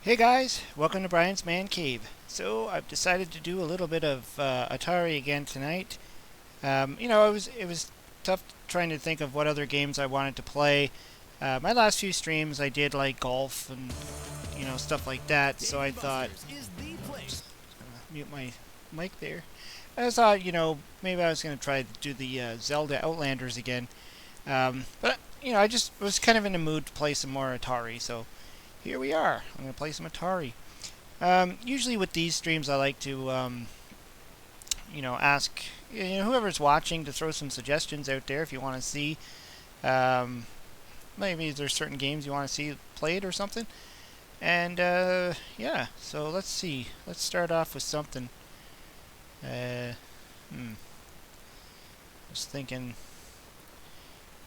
Hey guys, welcome to Brian's Man Cave. So I've decided to do a little bit of Atari again tonight. It was tough trying to think of what other games I wanted to play. My last few streams I did like golf and stuff like that. So I thought, just gonna mute my mic there. I thought maybe I was gonna try to do the Zelda Outlanders again. But I just was kind of in the mood to play some more Atari. So here we are. I'm going to play some Atari. Usually with these streams, I like to, ask whoever's watching to throw some suggestions out there if you want to see. Maybe there's certain games you want to see played or something. And yeah, so let's see. Let's start off with something. Just thinking,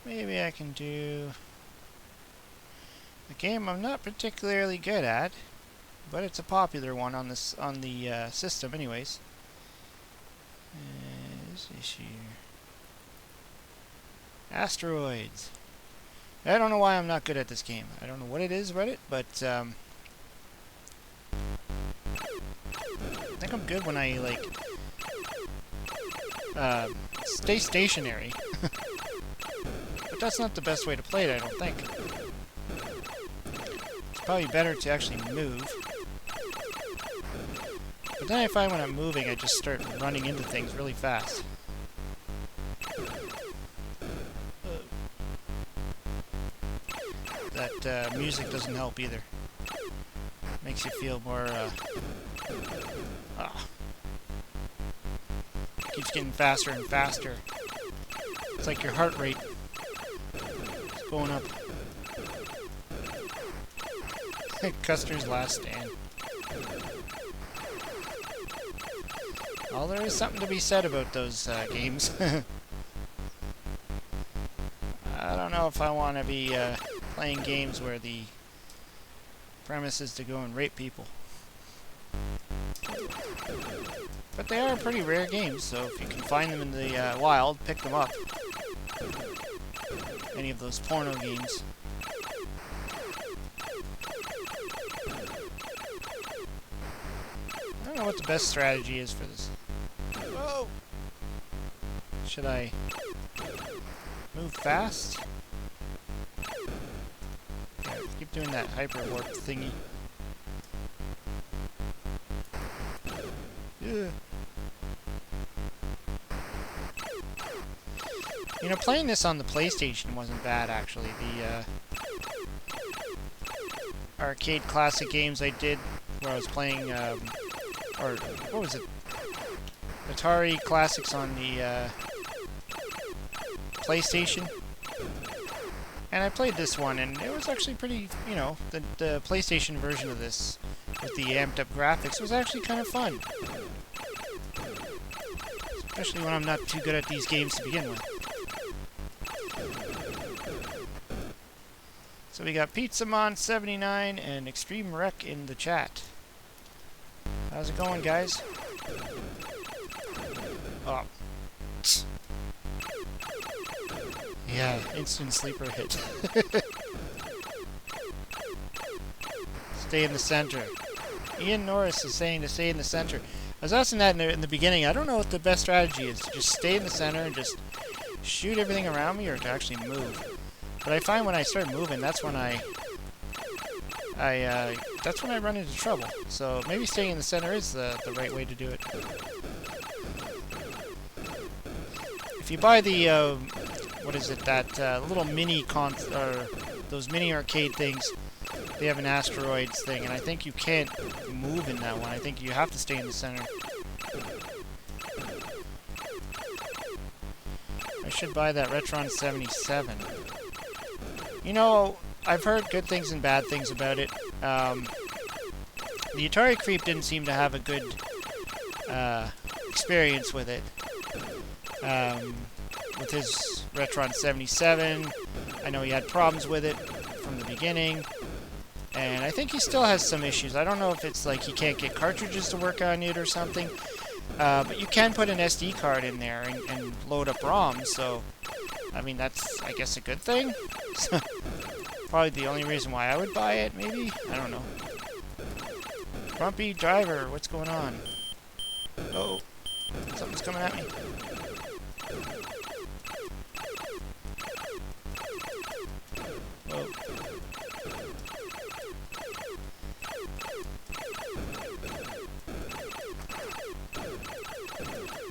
maybe I can do a game I'm not particularly good at, but it's a popular one on the system, anyways. This issue, asteroids. I don't know why I'm not good at this game. I don't know what it is about it, but I think I'm good when I stay stationary. But that's not the best way to play it, I don't think. Probably better to actually move. But then I find when I'm moving, I just start running into things really fast. That music doesn't help either. Makes you feel more, keeps getting faster and faster. It's like your heart rate is going up. Custer's Last Stand. Well, there is something to be said about those games. I don't know if I want to be playing games where the premise is to go and rape people. But they are pretty rare games, so if you can find them in the wild, pick them up. Any of those porno games. I don't know what the best strategy is for this. Whoa! Should I move fast? Yeah, keep doing that hyper warp thingy. Yeah. Playing this on the PlayStation wasn't bad, actually. The arcade classic games I did where I was playing, or what was it? Atari Classics on the PlayStation. And I played this one, and it was actually pretty, the PlayStation version of this with the amped up graphics was actually kind of fun. Especially when I'm not too good at these games to begin with. So we got Pizzamon79 and Extreme Wreck in the chat. How's it going, guys? Oh. Yeah, instant sleeper hit. Stay in the center. Ian Norris is saying to stay in the center. I was asking that in the beginning. I don't know what the best strategy is. To just stay in the center and just shoot everything around me, or to actually move. But I find when I start moving, that's when that's when I run into trouble. So maybe staying in the center is the right way to do it. If you buy the what is it, that little mini or those mini arcade things, they have an asteroids thing, and I think you can't move in that one. I think you have to stay in the center. I should buy that Retron 77. I've heard good things and bad things about it. The Atari Creep didn't seem to have a good experience with it. With his Retron 77, I know he had problems with it from the beginning. And I think he still has some issues. I don't know if it's like he can't get cartridges to work on it or something. But you can put an SD card in there and load up ROMs, so I mean that's, I guess, a good thing. Probably the only reason why I would buy it, maybe? I don't know. Grumpy driver, what's going on? Oh, something's coming at me. Whoa.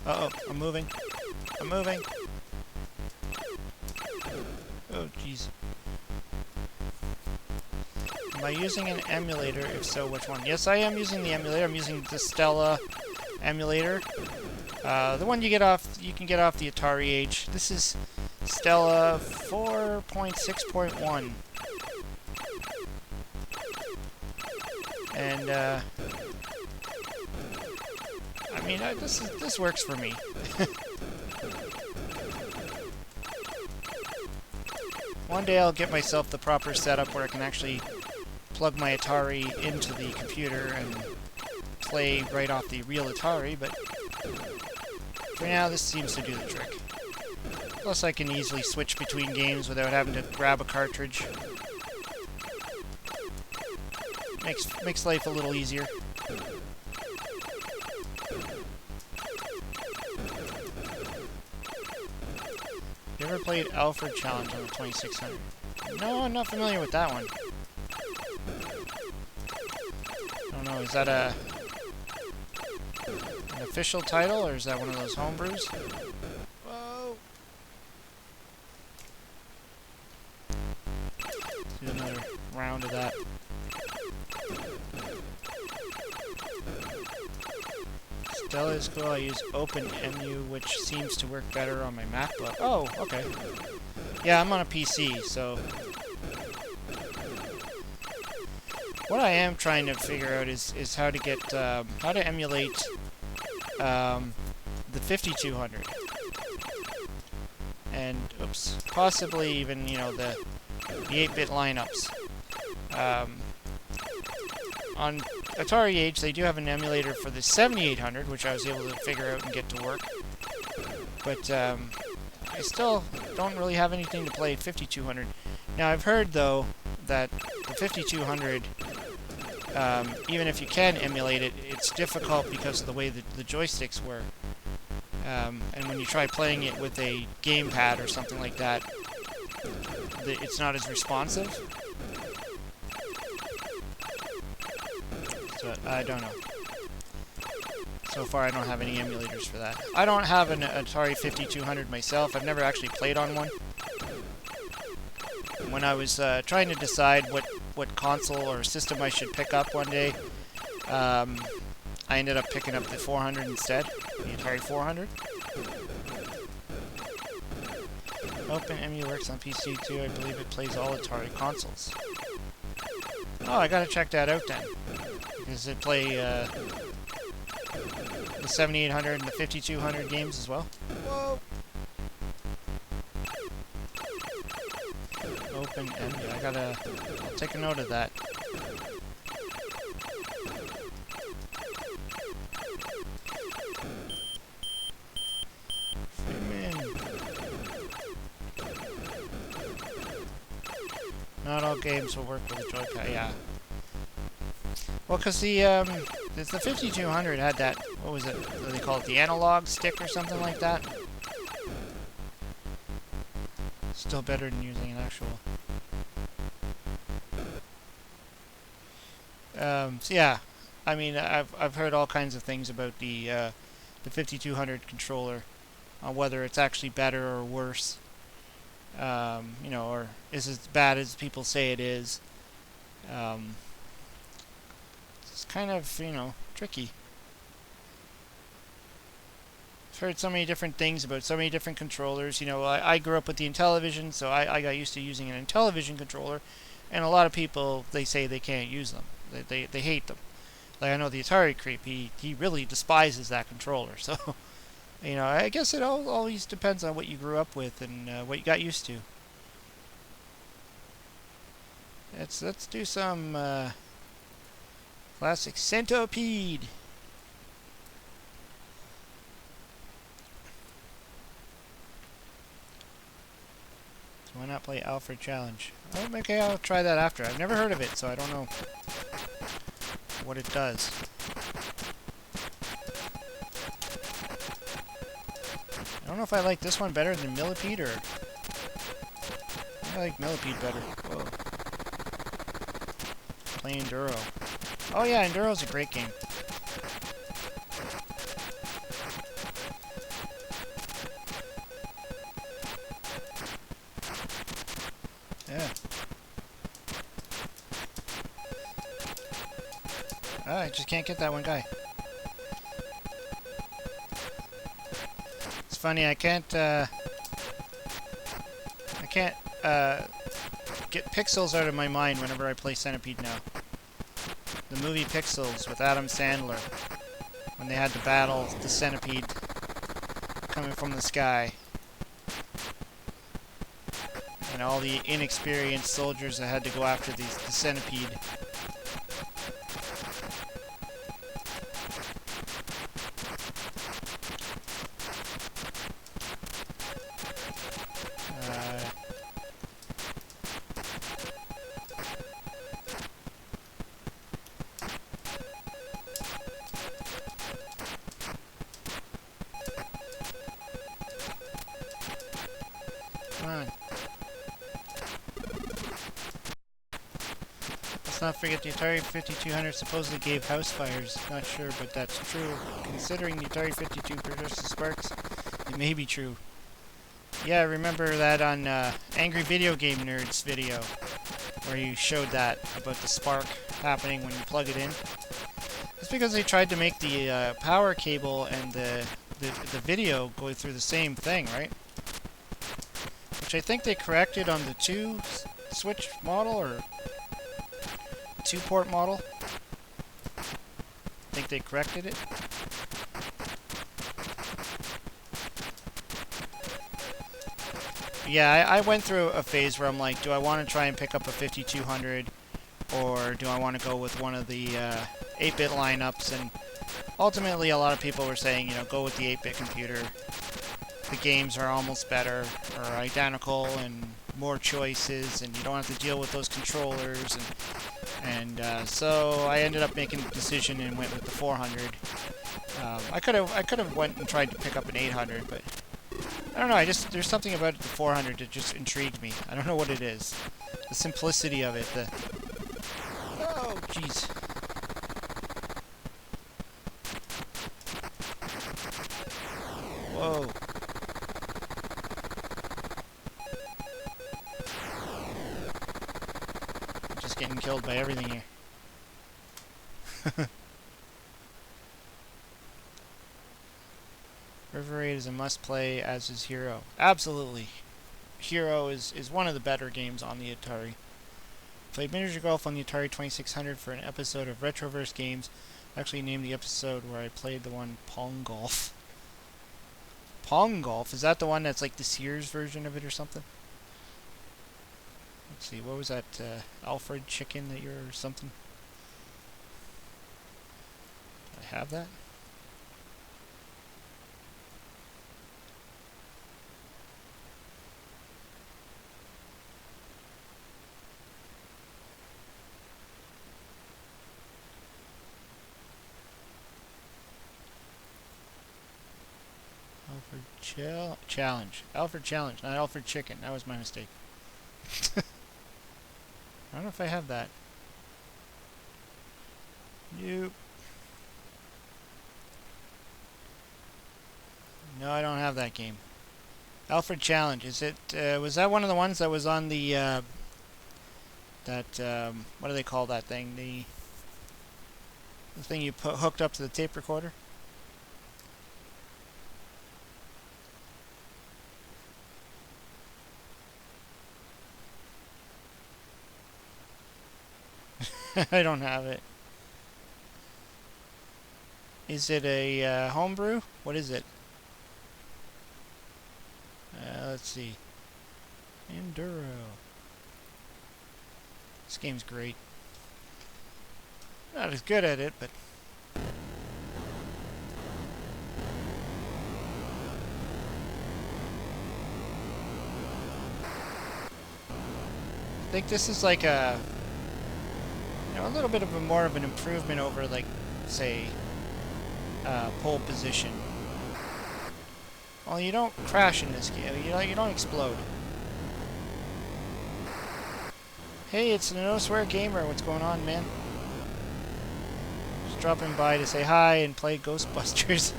Uh-oh, I'm moving. I'm moving. Oh, jeez. Am I using an emulator? If so, which one? Yes, I am using the emulator. I'm using the Stella emulator. The one you can get off the Atari Age. This is Stella 4.6.1. And, I mean, this works for me. One day I'll get myself the proper setup where I can actually plug my Atari into the computer and play right off the real Atari, but for now this seems to do the trick. Plus I can easily switch between games without having to grab a cartridge. Makes life a little easier. You ever played Alfred Challenge on the 2600? No, I'm not familiar with that one. I don't know, is that an official title, or is that one of those homebrews? Whoa! Let's do another round of that. Stella is cool. I use OpenEMU, which seems to work better on my MacBook. Oh, okay. Yeah, I'm on a PC, so what I am trying to figure out is how to get how to emulate the 5200, and oops, possibly even the 8-bit lineups. On Atari Age, they do have an emulator for the 7800, which I was able to figure out and get to work. But I still don't really have anything to play 5200. Now, I've heard, though, that the 5200, even if you can emulate it, it's difficult because of the way that the joysticks work. And when you try playing it with a gamepad or something like that, it's not as responsive. So, I don't know. So far, I don't have any emulators for that. I don't have an Atari 5200 myself. I've never actually played on one. When I was trying to decide what console or system I should pick up one day, I ended up picking up the 400 instead, the Atari 400. OpenEMU works on PC too. I believe it plays all Atari consoles. Oh, I gotta check that out then. Does it play the 7800 and the 5200 games as well? Whoa! OpenEMU. I'll take a note of that. Not all games will work with a joypad, yeah. Well, because the 5200 had that, what was it, what do they call it, the analog stick or something like that? Still better than using an actual. So yeah, I mean, I've heard all kinds of things about the 5200 controller, on whether it's actually better or worse. Or is it as bad as people say it is. It's kind of, tricky. I've heard so many different things about so many different controllers. I grew up with the Intellivision, so I got used to using an Intellivision controller, and a lot of people, they say they can't use them. They hate them. Like, I know the Atari creep, he really despises that controller, so I guess it always depends on what you grew up with and what you got used to. Let's do some classic Centipede. So why not play Alfred Challenge? Oh, okay, I'll try that after. I've never heard of it, so I don't know what it does. I don't know if I like this one better than Millipede, or I like Millipede better. Whoa. Playing Enduro. Oh yeah, Enduro's a great game. Yeah. Oh, I just can't get that one guy. It's funny, I can't get Pixels out of my mind whenever I play Centipede now. The movie Pixels with Adam Sandler, when they had to battle the Centipede coming from the sky. And all the inexperienced soldiers that had to go after the Centipede. Come on. Let's not forget the Atari 5200 supposedly gave house fires. Not sure, but that's true. Considering the Atari 52 produces sparks, it may be true. Yeah, I remember that on Angry Video Game Nerds video, where you showed that, about the spark happening when you plug it in. It's because they tried to make the power cable and the video go through the same thing, right? Which I think they corrected on the 2-switch model, or 2-port model. I think they corrected it. Yeah, I went through a phase where I'm like, do I want to try and pick up a 5200, or do I want to go with one of the 8-bit lineups? And ultimately, a lot of people were saying, you know, go with the 8-bit computer. The games are almost better, or identical, and more choices, and you don't have to deal with those controllers. And so I ended up making the decision and went with the 400. I could have went and tried to pick up an 800, but I don't know. There's something about the 400 that just intrigued me. I don't know what it is. The simplicity of it. Oh, jeez. Whoa. I'm just getting killed by everything here. River Raid is a must-play, as is Hero. Absolutely. Hero is one of the better games on the Atari. Played miniature golf on the Atari 2600 for an episode of Retroverse Games. Actually named the episode where I played the one Pong Golf. Pong Golf? Is that the one that's like the Sears version of it or something? Let's see, what was that? Alfred Chicken that you're or something? Do I have that? Alfred Challenge. Alfred Challenge, not Alfred Chicken. That was my mistake. I don't know if I have that. Nope. No, I don't have that game. Alfred Challenge. Is it? Was that one of the ones that was on the? What do they call that thing? The thing you hooked up to the tape recorder. I don't have it. Is it a homebrew? What is it? Let's see. Enduro. This game's great. Not as good at it, but... I think this is like a... a little bit of a more of an improvement over, like, say, pole position. Well, you don't crash in this game. You don't explode. Hey, it's the No Swear Gamer. What's going on, man? Just dropping by to say hi and play Ghostbusters.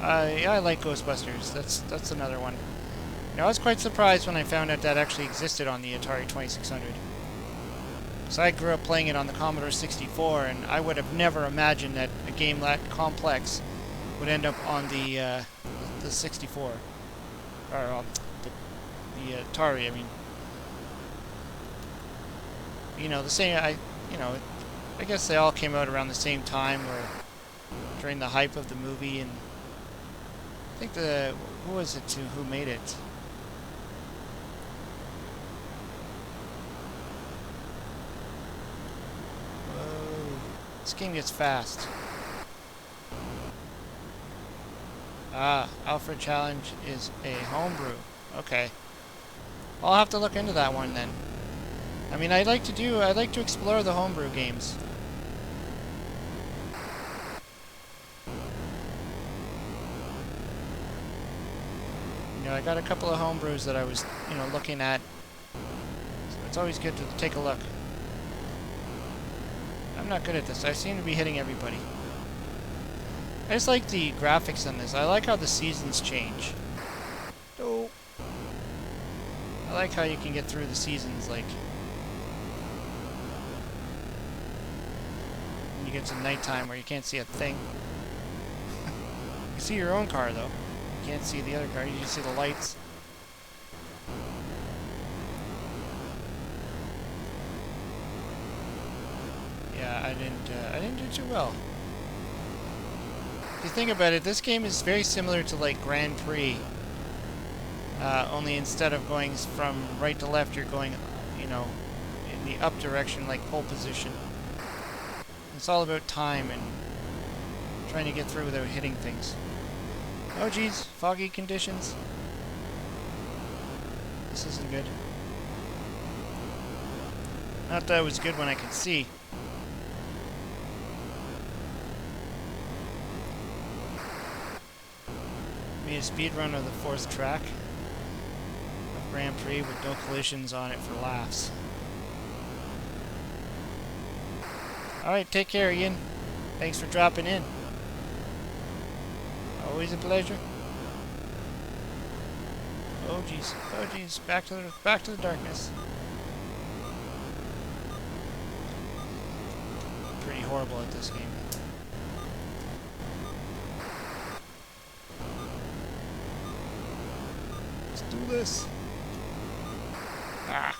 Yeah, I like Ghostbusters. That's another one. You know, I was quite surprised when I found out that actually existed on the Atari 2600. So I grew up playing it on the Commodore 64, and I would have never imagined that a game that complex would end up on the 64, or the Atari. I mean, you know, the same. I guess they all came out around the same time, or during the hype of the movie, and I think who was it who made it? Whoa, this game gets fast. Ah, Alfred Challenge is a homebrew. Okay. I'll have to look into that one then. I mean, I like to explore the homebrew games. You know, I got a couple of homebrews that I was, looking at. So it's always good to take a look. I'm not good at this. I seem to be hitting everybody. I just like the graphics on this. I like how the seasons change. Oh. I like how you can get through the seasons, like, when you get to nighttime where you can't see a thing. You see your own car, though. You can't see the other car. You just see the lights. Yeah, I didn't do too well. If you think about it, this game is very similar to, like, Grand Prix. Only instead of going from right to left, you're going, in the up direction, like pole position. It's all about time and trying to get through without hitting things. Oh geez, foggy conditions. This isn't good. Not that it was good when I could see. Made a speed run of the 4th track of Grand Prix with no collisions on it for laughs. Alright, take care, Ian. Thanks for dropping in. Always a pleasure. Oh jeez. Oh jeez. Back to the darkness. Pretty horrible at this game. Let's do this. Ah.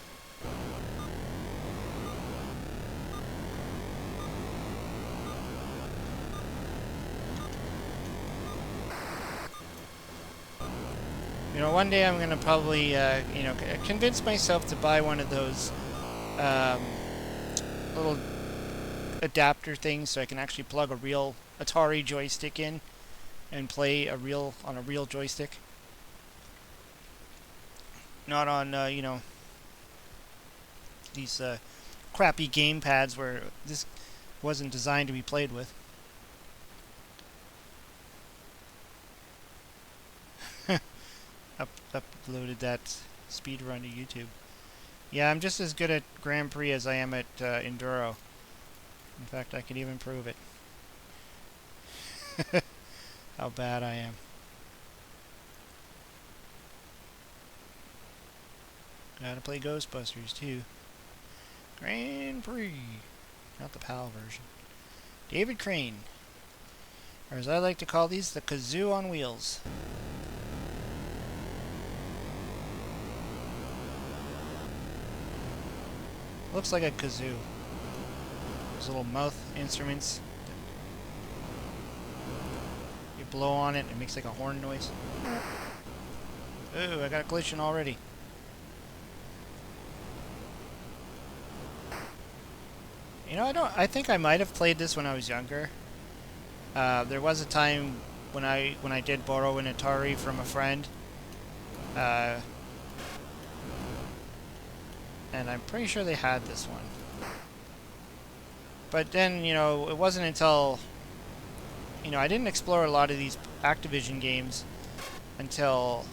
You know, one day I'm going to probably, convince myself to buy one of those little adapter things so I can actually plug a real Atari joystick in and play on a real joystick. Not on, these crappy game pads where this wasn't designed to be played with. Uploaded that speed run to YouTube. Yeah, I'm just as good at Grand Prix as I am at Enduro. In fact, I can even prove it. How bad I am. Gotta play Ghostbusters too. Grand Prix. Not the PAL version. David Crane. Or as I like to call these, the kazoo on wheels. Looks like a kazoo. Those little mouth instruments. You blow on it, it makes like a horn noise. Ooh, I got a collision already. You know, I think I might have played this when I was younger. There was a time when I did borrow an Atari from a friend. and I'm pretty sure they had this one. But then, you know, it wasn't until, you know, I didn't explore a lot of these Activision games until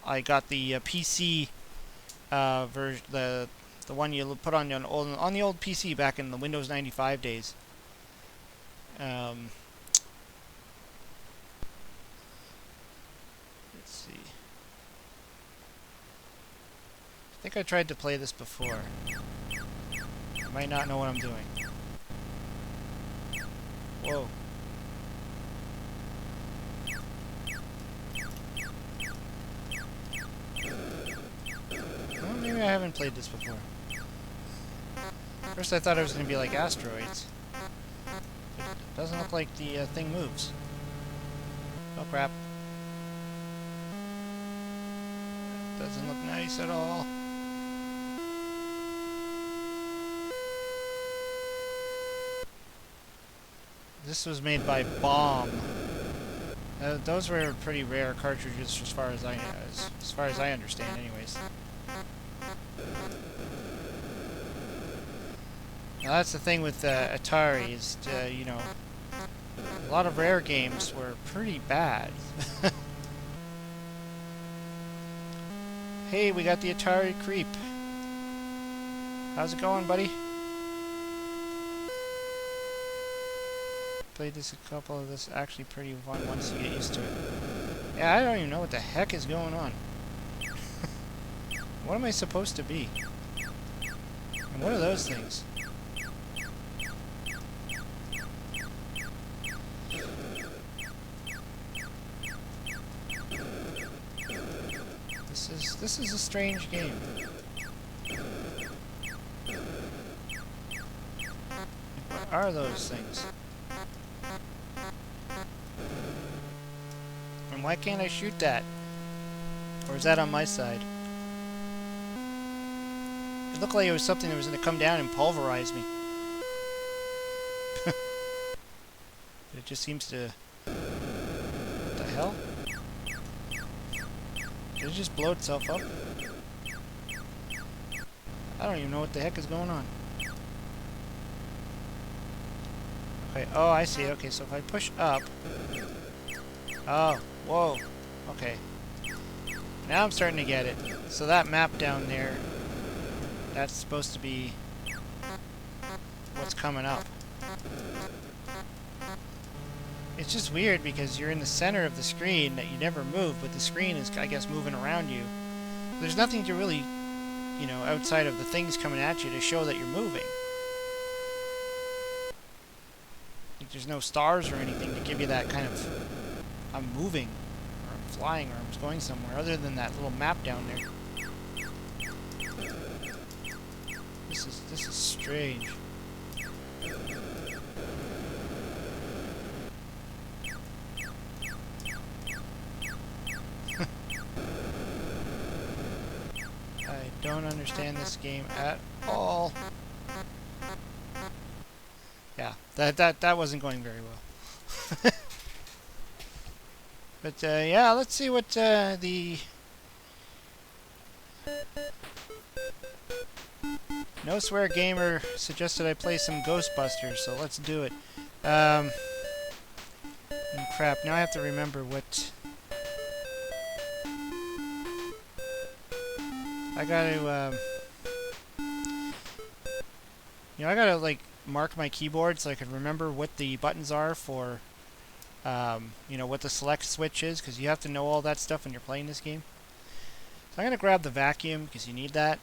I got the PC version, the one you put on the old PC back in the Windows 95 days. Let's see. I think I tried to play this before. I might not know what I'm doing. Whoa. Well, maybe I haven't played this before. First I thought it was going to be like asteroids. But it doesn't look like the thing moves. Oh crap. Doesn't look nice at all. This was made by Bomb. Those were pretty rare cartridges, as far as I understand, anyways. Now that's the thing with Atari is, you know, a lot of rare games were pretty bad. Hey, we got the Atari Creep. How's it going, buddy? Played this a couple of this actually pretty fun once you get used to it. Yeah, I don't even know what the heck is going on. What am I supposed to be? And what are those things? This is a strange game. What are those things? And why can't I shoot that? Or is that on my side? It looked like it was something that was going to come down and pulverize me. It just seems to... What the hell? Did it just blow itself up? I don't even know what the heck is going on. Okay, oh, I see. Okay, so if I push up... Oh, whoa. Okay. Now I'm starting to get it. So that map down there, that's supposed to be what's coming up. It's just weird because you're in the center of the screen that you never move, but the screen is, I guess, moving around you. There's nothing to really, you know, outside of the things coming at you to show that you're moving. Like there's no stars or anything to give you that kind of, I'm moving, or I'm flying, or I'm going somewhere, other than that little map down there. This is strange. I don't understand this game at all. Yeah, that wasn't going very well. But yeah, let's see what the No Swear Gamer suggested I play some Ghostbusters, so let's do it. Crap, now I have to remember what... I gotta, you know, I gotta, like, mark my keyboard so I can remember what the buttons are for, you know, what the select switch is, because you have to know all that stuff when you're playing this game. So I'm gonna grab the vacuum, because you need that.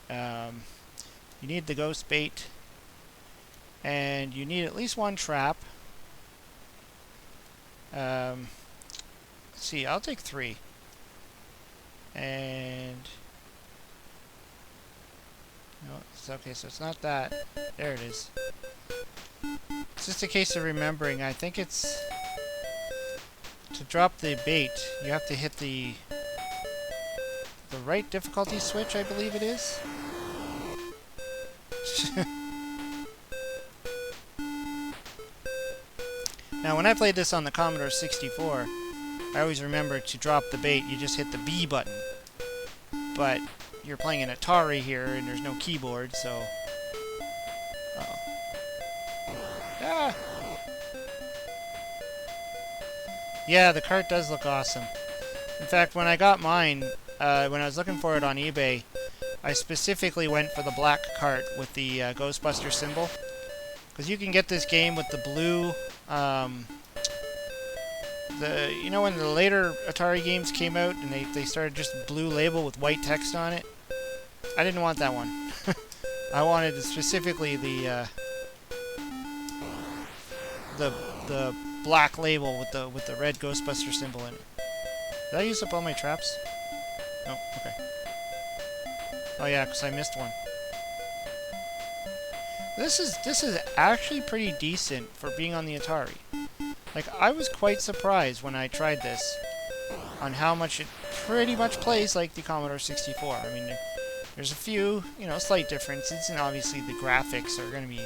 You need the ghost bait, and you need at least one trap. Let's see, I'll take 3. And no, it's okay, so it's not that. There it is. It's just a case of remembering. I think it's to drop the bait, you have to hit the right difficulty switch, I believe it is. Now, when I played this on the Commodore 64, I always remembered to drop the bait, you just hit the B button. But you're playing an Atari here and there's no keyboard, so... Uh-oh. Ah! Yeah, the cart does look awesome. In fact, when I got mine, when I was looking for it on eBay, I specifically went for the black cart with the Ghostbuster symbol. Because you can get this game with the blue, you know when the later Atari games came out and they started just blue label with white text on it? I didn't want that one. I wanted specifically the black label with the red Ghostbuster symbol in it. Did I use up all my traps? No, okay. Oh yeah, because I missed one. This is actually pretty decent for being on the Atari. Like, I was quite surprised when I tried this on how much it pretty much plays like the Commodore 64. I mean, there's a few, you know, slight differences, and obviously the graphics are going to be,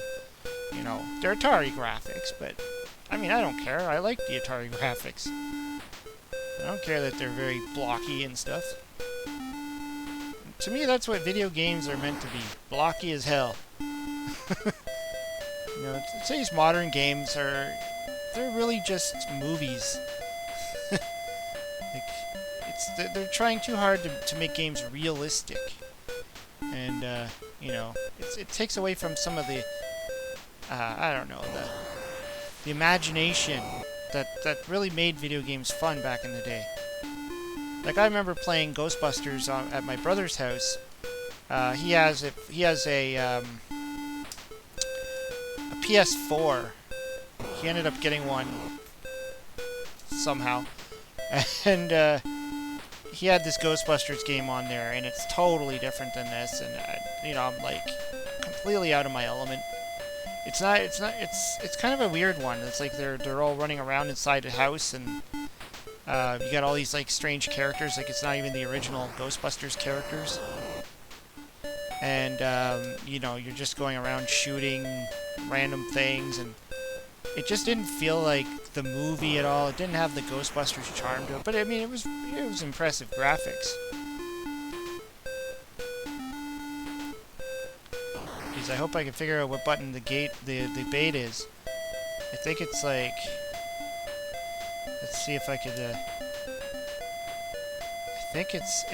you know, they're Atari graphics, but, I mean, I don't care. I like the Atari graphics. I don't care that they're very blocky and stuff. To me, that's what video games are meant to be. Blocky as hell. You know, today's modern games they're really just movies. Like, they're trying too hard to make games realistic. And, you know, it takes away from some of the, I don't know, the imagination that really made video games fun back in the day. Like, I remember playing Ghostbusters at my brother's house. He has a PS4. He ended up getting one somehow, and he had this Ghostbusters game on there, and it's totally different than this. And you know, I'm like completely out of my element. It's kind of a weird one. It's like they're all running around inside a house, and you got all these like strange characters. Like, it's not even the original Ghostbusters characters. And you know, you're just going around shooting random things, and it just didn't feel like the movie at all. It didn't have the Ghostbusters charm to it, but I mean, it was impressive graphics. Geez, I hope I can figure out what button the bait is. I think it's like, let's see if I could. I think it's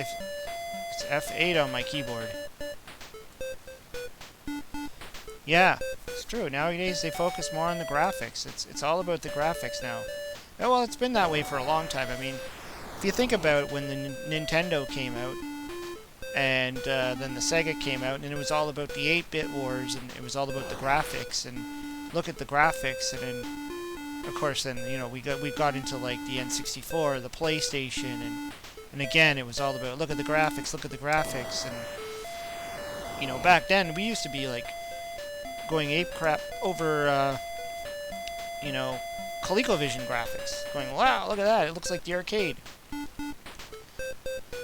F8 on my keyboard. Yeah, it's true. Nowadays they focus more on the graphics. It's all about the graphics now. Oh, well, it's been that way for a long time. I mean, if you think about it, when the Nintendo came out, and then the Sega came out, and it was all about the 8-bit wars, and it was all about the graphics, and look at the graphics, and then, of course, then, you know, we got into, like, the N64, the PlayStation, and again, it was all about, look at the graphics, and, you know, back then, we used to be, like, going ape crap over, you know, ColecoVision graphics. Going, wow, look at that, it looks like the arcade.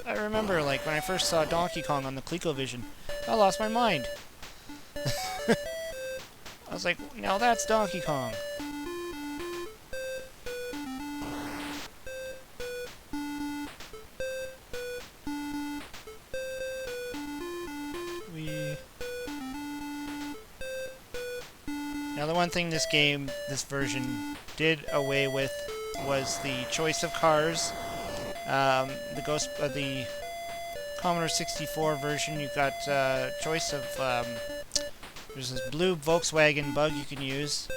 I remember, like, when I first saw Donkey Kong on the ColecoVision, I lost my mind. I was like, now that's Donkey Kong. Now, the one thing this version did away with was the choice of cars. The Commodore 64 version, you've got choice of, there's this blue Volkswagen Bug you can use,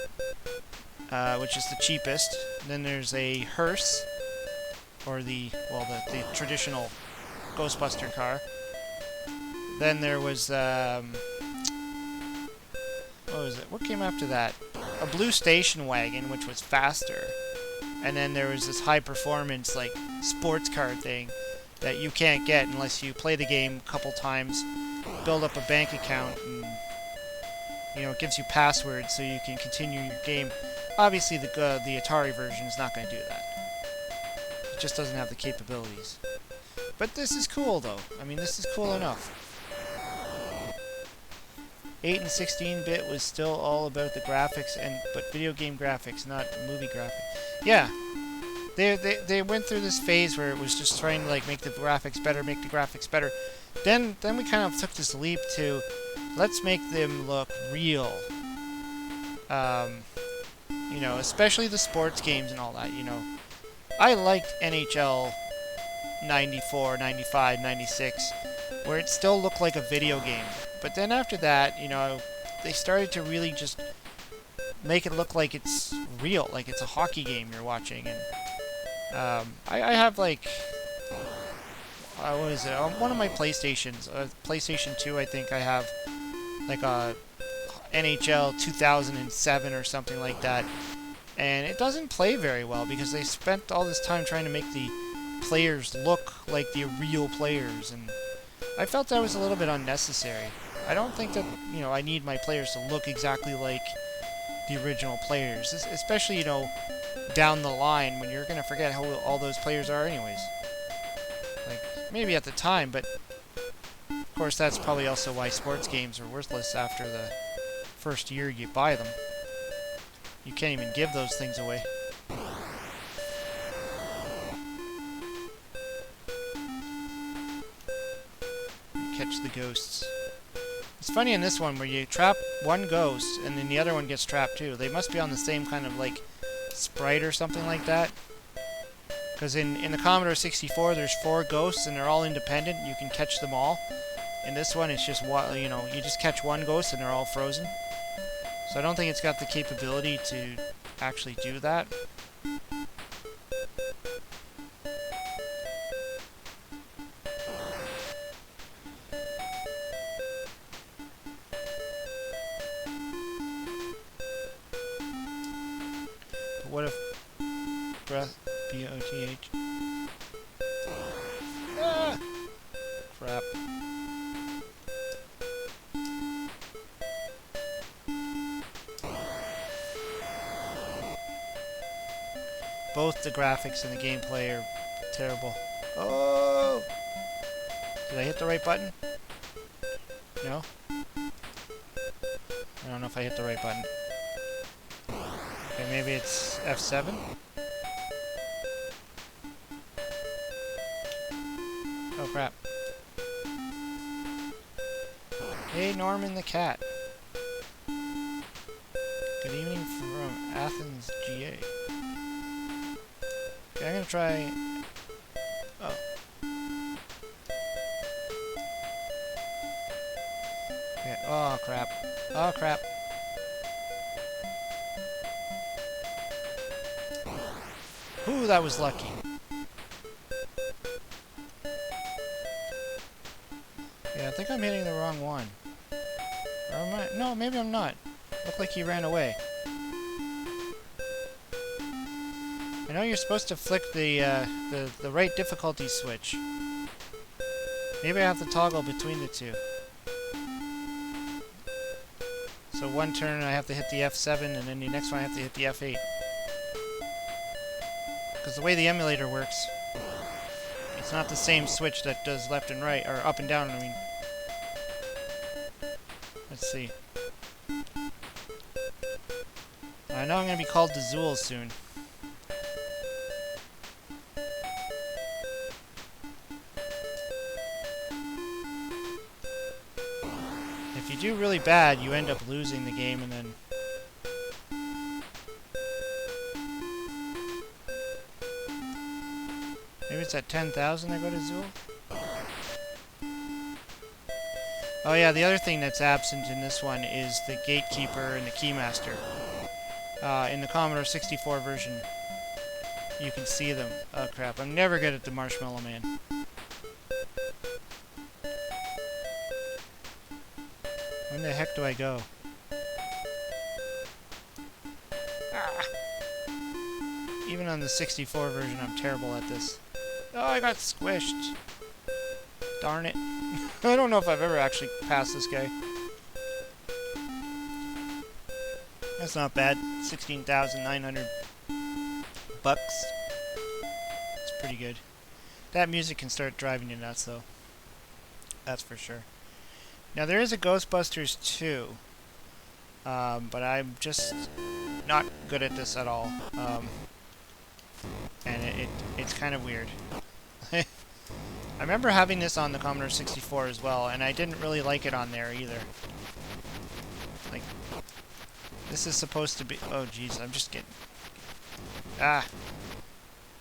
which is the cheapest. Then there's a hearse, or the traditional Ghostbuster car. Then there was, what was it? What came after that? A blue station wagon, which was faster. And then there was this high-performance, like, sports car thing that you can't get unless you play the game a couple times, build up a bank account, and, you know, it gives you passwords so you can continue your game. Obviously, the Atari version is not going to do that. It just doesn't have the capabilities. But this is cool, though. I mean, this is cool enough. 8 and 16-bit was still all about the graphics, but video game graphics, not movie graphics. Yeah, They went through this phase where it was just trying to like make the graphics better, make the graphics better. Then we kind of took this leap to let's make them look real. Um, you know, especially the sports games and all that. You know, I liked NHL 94, 95, 96, where it still looked like a video game. But then after that, you know, they started to really just make it look like it's real, like it's a hockey game you're watching. And I have like, what is it? On one of my PlayStations, PlayStation 2, I think I have like a NHL 2007 or something like that. And it doesn't play very well because they spent all this time trying to make the players look like the real players, and I felt that was a little bit unnecessary. I don't think that, you know, I need my players to look exactly like the original players, especially, you know, down the line when you're going to forget how all those players are anyways. Like, maybe at the time, but of course that's probably also why sports games are worthless after the first year you buy them. You can't even give those things away. Catch the ghosts. It's funny in this one where you trap one ghost and then the other one gets trapped too. They must be on the same kind of like sprite or something like that. Because in the Commodore 64 there's 4 ghosts and they're all independent. You can catch them all. In this one it's just, you know, you just catch one ghost and they're all frozen. So I don't think it's got the capability to actually do that. But what if breath B-O-T-H? Ah! Crap. Both the graphics and the gameplay are terrible. Oh! Did I hit the right button? No? I don't know if I hit the right button. Okay, maybe it's F7? Oh crap. Hey Norman the cat. Good evening from Athens, GA. Okay, I'm gonna try... Oh. Okay. Oh crap. Oh crap. Ooh, that was lucky. Yeah, I think I'm hitting the wrong one. Or am I? No, maybe I'm not. Looked like he ran away. I know you're supposed to flick the right difficulty switch. Maybe I have to toggle between the two. So one turn I have to hit the F7 and then the next one I have to hit the F8. Because the way the emulator works, it's not the same switch that does left and right, or up and down, I mean. Let's see. I know I'm going to be called the Zool soon. If you do really bad, you end up losing the game and then... Maybe it's at 10,000 I go to Zool? Oh yeah, the other thing that's absent in this one is the Gatekeeper and the Keymaster. In the Commodore 64 version, you can see them. Oh crap, I'm never good at the Marshmallow Man. When the heck do I go? Ah. Even on the 64 version, I'm terrible at this. Oh, I got squished. Darn it. I don't know if I've ever actually passed this guy. That's not bad. 16,900 bucks. It's pretty good. That music can start driving you nuts, though. That's for sure. Now, there is a Ghostbusters 2. But I'm just not good at this at all. and it's kind of weird. I remember having this on the Commodore 64 as well, and I didn't really like it on there either. Like, this is supposed to be... Oh, jeez, I'm just getting... Ah!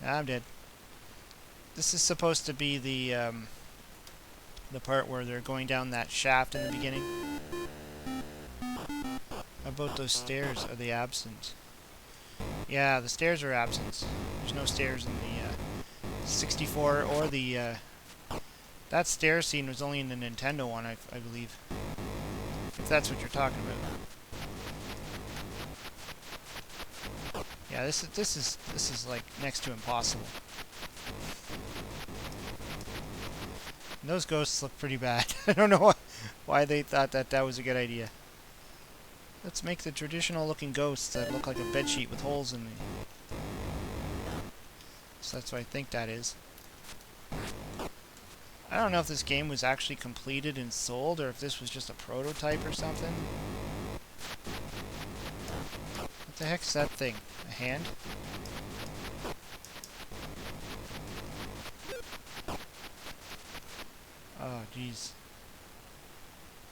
I'm dead. This is supposed to be the part where they're going down that shaft in the beginning. How about those stairs? Are they absent? Yeah, the stairs are absent. There's no stairs in the 64 or the... that stair scene was only in the Nintendo one, I believe. If that's what you're talking about. Yeah, this is like next to impossible. And those ghosts look pretty bad. I don't know why they thought that was a good idea. Let's make the traditional looking ghosts that look like a bedsheet with holes in them. So that's what I think that is. I don't know if this game was actually completed and sold, or if this was just a prototype or something. What the heck's that thing? A hand? Oh, jeez.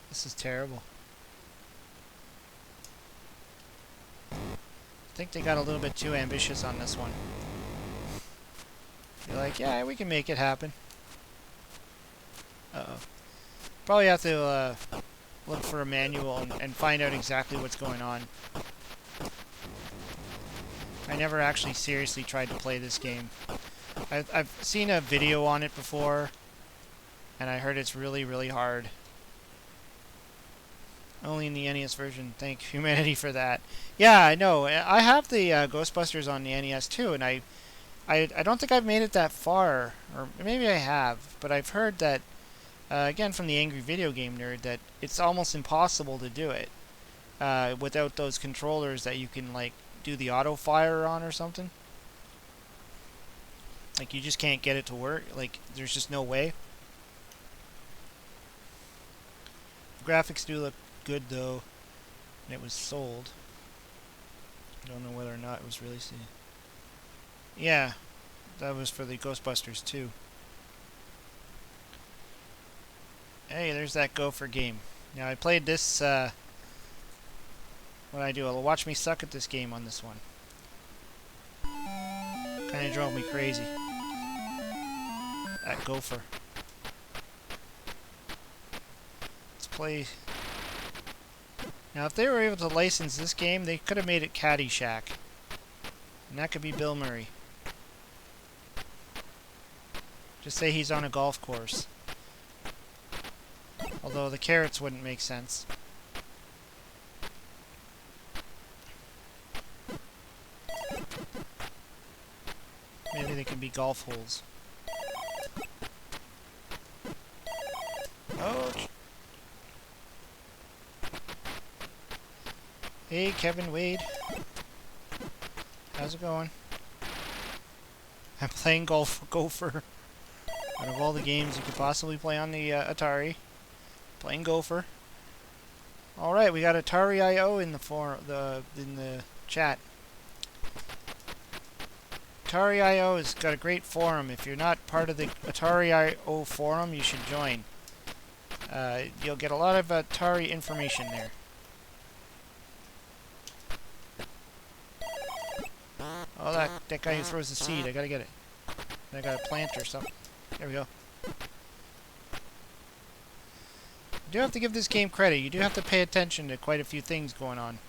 This is terrible. I think they got a little bit too ambitious on this one. You're like, yeah, we can make it happen. Uh-oh. Probably have to look for a manual and find out exactly what's going on. I never actually seriously tried to play this game. I've seen a video on it before, and I heard it's really, really hard. Only in the NES version. Thank humanity for that. Yeah, I know. I have the Ghostbusters on the NES too, and I don't think I've made it that far, or maybe I have, but I've heard that, again from the Angry Video Game Nerd, that it's almost impossible to do it without those controllers that you can like do the auto fire on or something. Like you just can't get it to work. Like there's just no way. Graphics do look good though, and it was sold. I don't know whether or not it was released. Yeah, that was for the Ghostbusters too. Hey, there's that Gopher game. Now I played this. What I do? I'll watch me suck at this game on this one. Kind of drove me crazy. That Gopher. Let's play. Now, if they were able to license this game, they could have made it Caddyshack. And that could be Bill Murray. Just say he's on a golf course. Although the carrots wouldn't make sense. Maybe they could be golf holes. Oh! Hey, Kevin Wade. How's it going? I'm playing Gopher. Out of all the games you could possibly play on the Atari, playing Gopher. All right, we got Atari IO in the chat. Atari IO has got a great forum. If you're not part of the Atari IO forum, you should join. You'll get a lot of Atari information there. Oh, that guy who throws the seed. I gotta get it. I gotta plant or something. There we go. You do have to give this game credit. You do have to pay attention to quite a few things going on.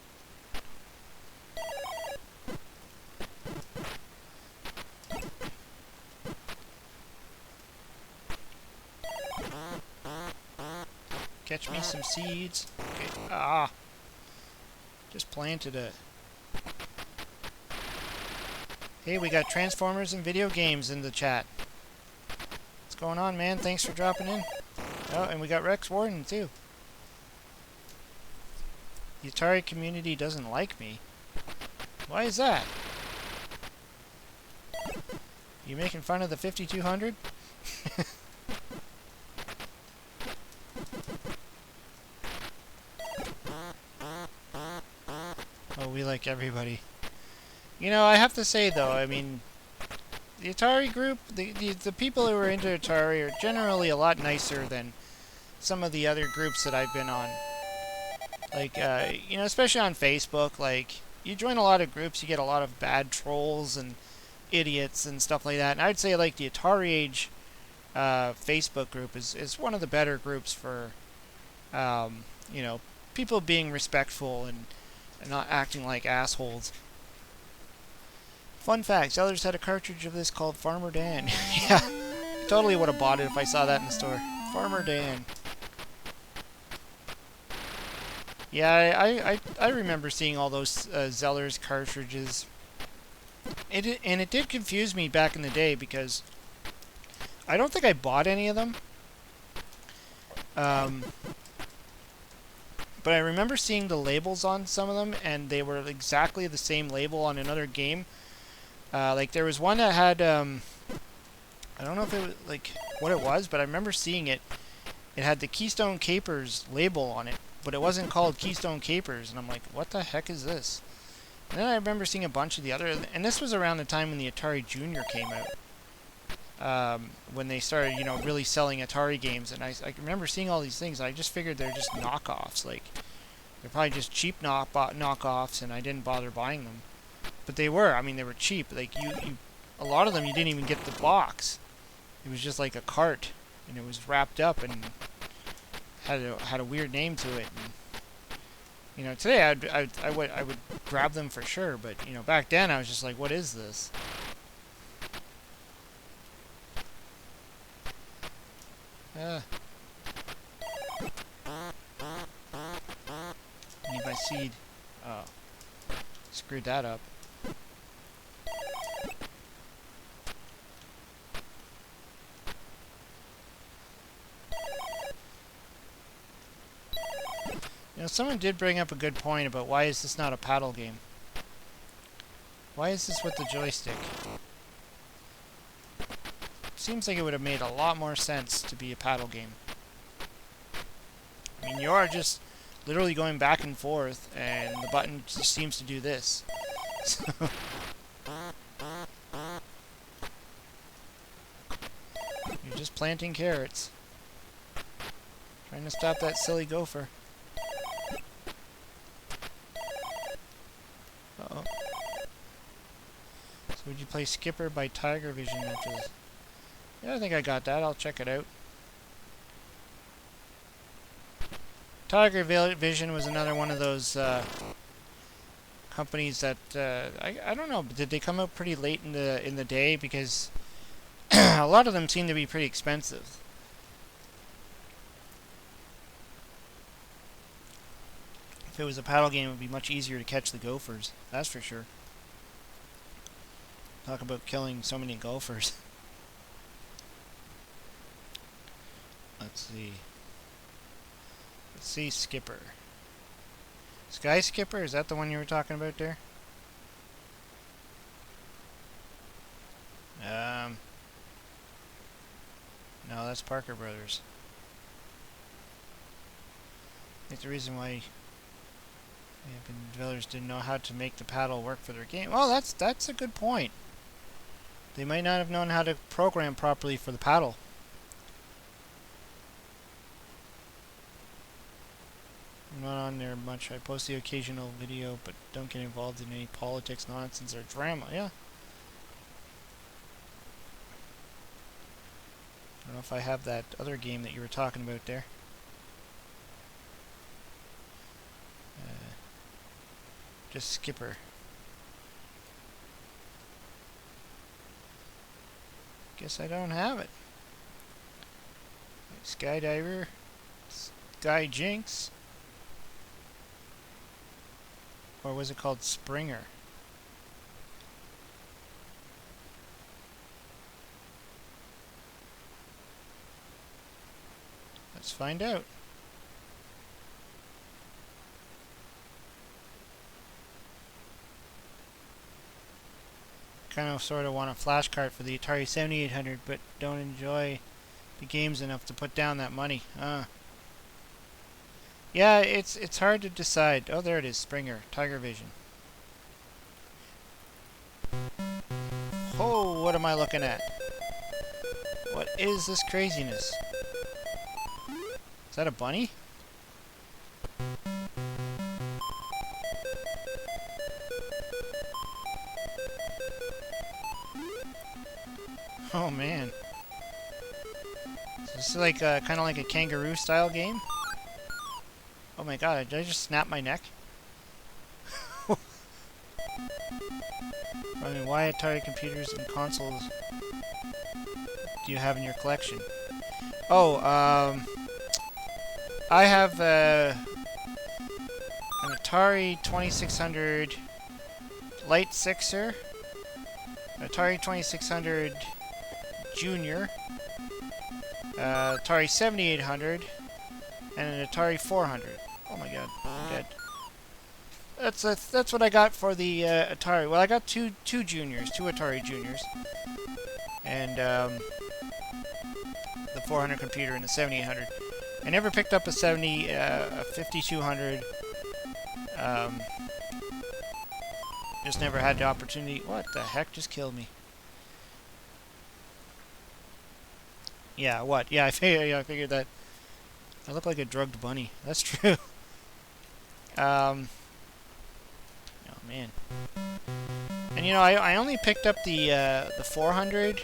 Catch me some seeds. Okay. Ah! Just planted it. Hey, we got Transformers and video games in the chat. What's going on, man? Thanks for dropping in. Oh, and we got Rex Warden, too. The Atari community doesn't like me. Why is that? You making fun of the 5200? Oh, we like everybody. You know, I have to say, though, I mean, the Atari group, the people who are into Atari are generally a lot nicer than some of the other groups that I've been on. Like, you know, especially on Facebook, like, you join a lot of groups, you get a lot of bad trolls and idiots and stuff like that. And I'd say, like, the Atari Age Facebook group is one of the better groups for, you know, people being respectful and not acting like assholes. Fun fact, Zellers had a cartridge of this called Farmer Dan. Yeah, I totally would have bought it if I saw that in the store. Farmer Dan. Yeah, I remember seeing all those Zellers cartridges. And it did confuse me back in the day because I don't think I bought any of them. But I remember seeing the labels on some of them, and they were exactly the same label on another game. Like there was one that had, I don't know if it was like what it was, but I remember seeing it. It had the Keystone Capers label on it, but it wasn't called Keystone Capers, and I'm like, what the heck is this? And then I remember seeing a bunch of the other, and this was around the time when the Atari Junior came out. When they started, you know, really selling Atari games, and I remember seeing all these things. I just figured they're just knockoffs, like they're probably just cheap knockoffs, and I didn't bother buying them. But they were. I mean, they were cheap. Like a lot of them you didn't even get the box. It was just like a cart, and it was wrapped up and had a weird name to it. And, you know, today I would grab them for sure, but you know, back then I was just like, what is this? Need my seed. Oh, screwed that up. You know, someone did bring up a good point about why is this not a paddle game? Why is this with the joystick? Seems like it would have made a lot more sense to be a paddle game. I mean, you are just literally going back and forth, and the button just seems to do this. So you're just planting carrots. Trying to stop that silly gopher. Uh-oh. So would you play Skipper by Tiger Vision after this? Yeah, I think I got that. I'll check it out. Tiger Vision was another one of those companies that I don't know. Did they come out pretty late in the day? Because a lot of them seem to be pretty expensive. If it was a paddle game, it would be much easier to catch the gophers. That's for sure. Talk about killing so many gophers. Let's see. Let's see, Skipper. Sky Skipper? Is that the one you were talking about there? No, that's Parker Brothers. I think the reason why developers didn't know how to make the paddle work for their game. Well, that's a good point. They might not have known how to program properly for the paddle. I'm not on there much. I post the occasional video, but don't get involved in any politics, nonsense, or drama. Yeah. I don't know if I have that other game that you were talking about there. Just Skipper. Guess I don't have it. Skydiver. Sky Jinx. Or was it called Springer? Let's find out. Kind of sort of want a flash cart for the Atari 7800, but don't enjoy the games enough to put down that money. Yeah, it's hard to decide. Oh, there it is, Springer, Tiger Vision. Oh, what am I looking at? What is this craziness? Is that a bunny? Oh man. So this is like kind of like a kangaroo style game. Oh my god, did I just snap my neck? I mean, why Atari computers and consoles do you have in your collection? Oh, I have an Atari 2600 Light Sixer, Atari 2600 Junior, Atari 7800, and an Atari 400. Oh my god, I'm dead. That's what I got for the Atari. Well, I got two juniors, two Atari juniors, and the 400 computer and the 7800. I never picked up a 5200. Just never had the opportunity. What the heck just killed me? Yeah, what? Yeah, I figured that. I look like a drugged bunny. That's true. Oh man. And you know, I only picked up the 400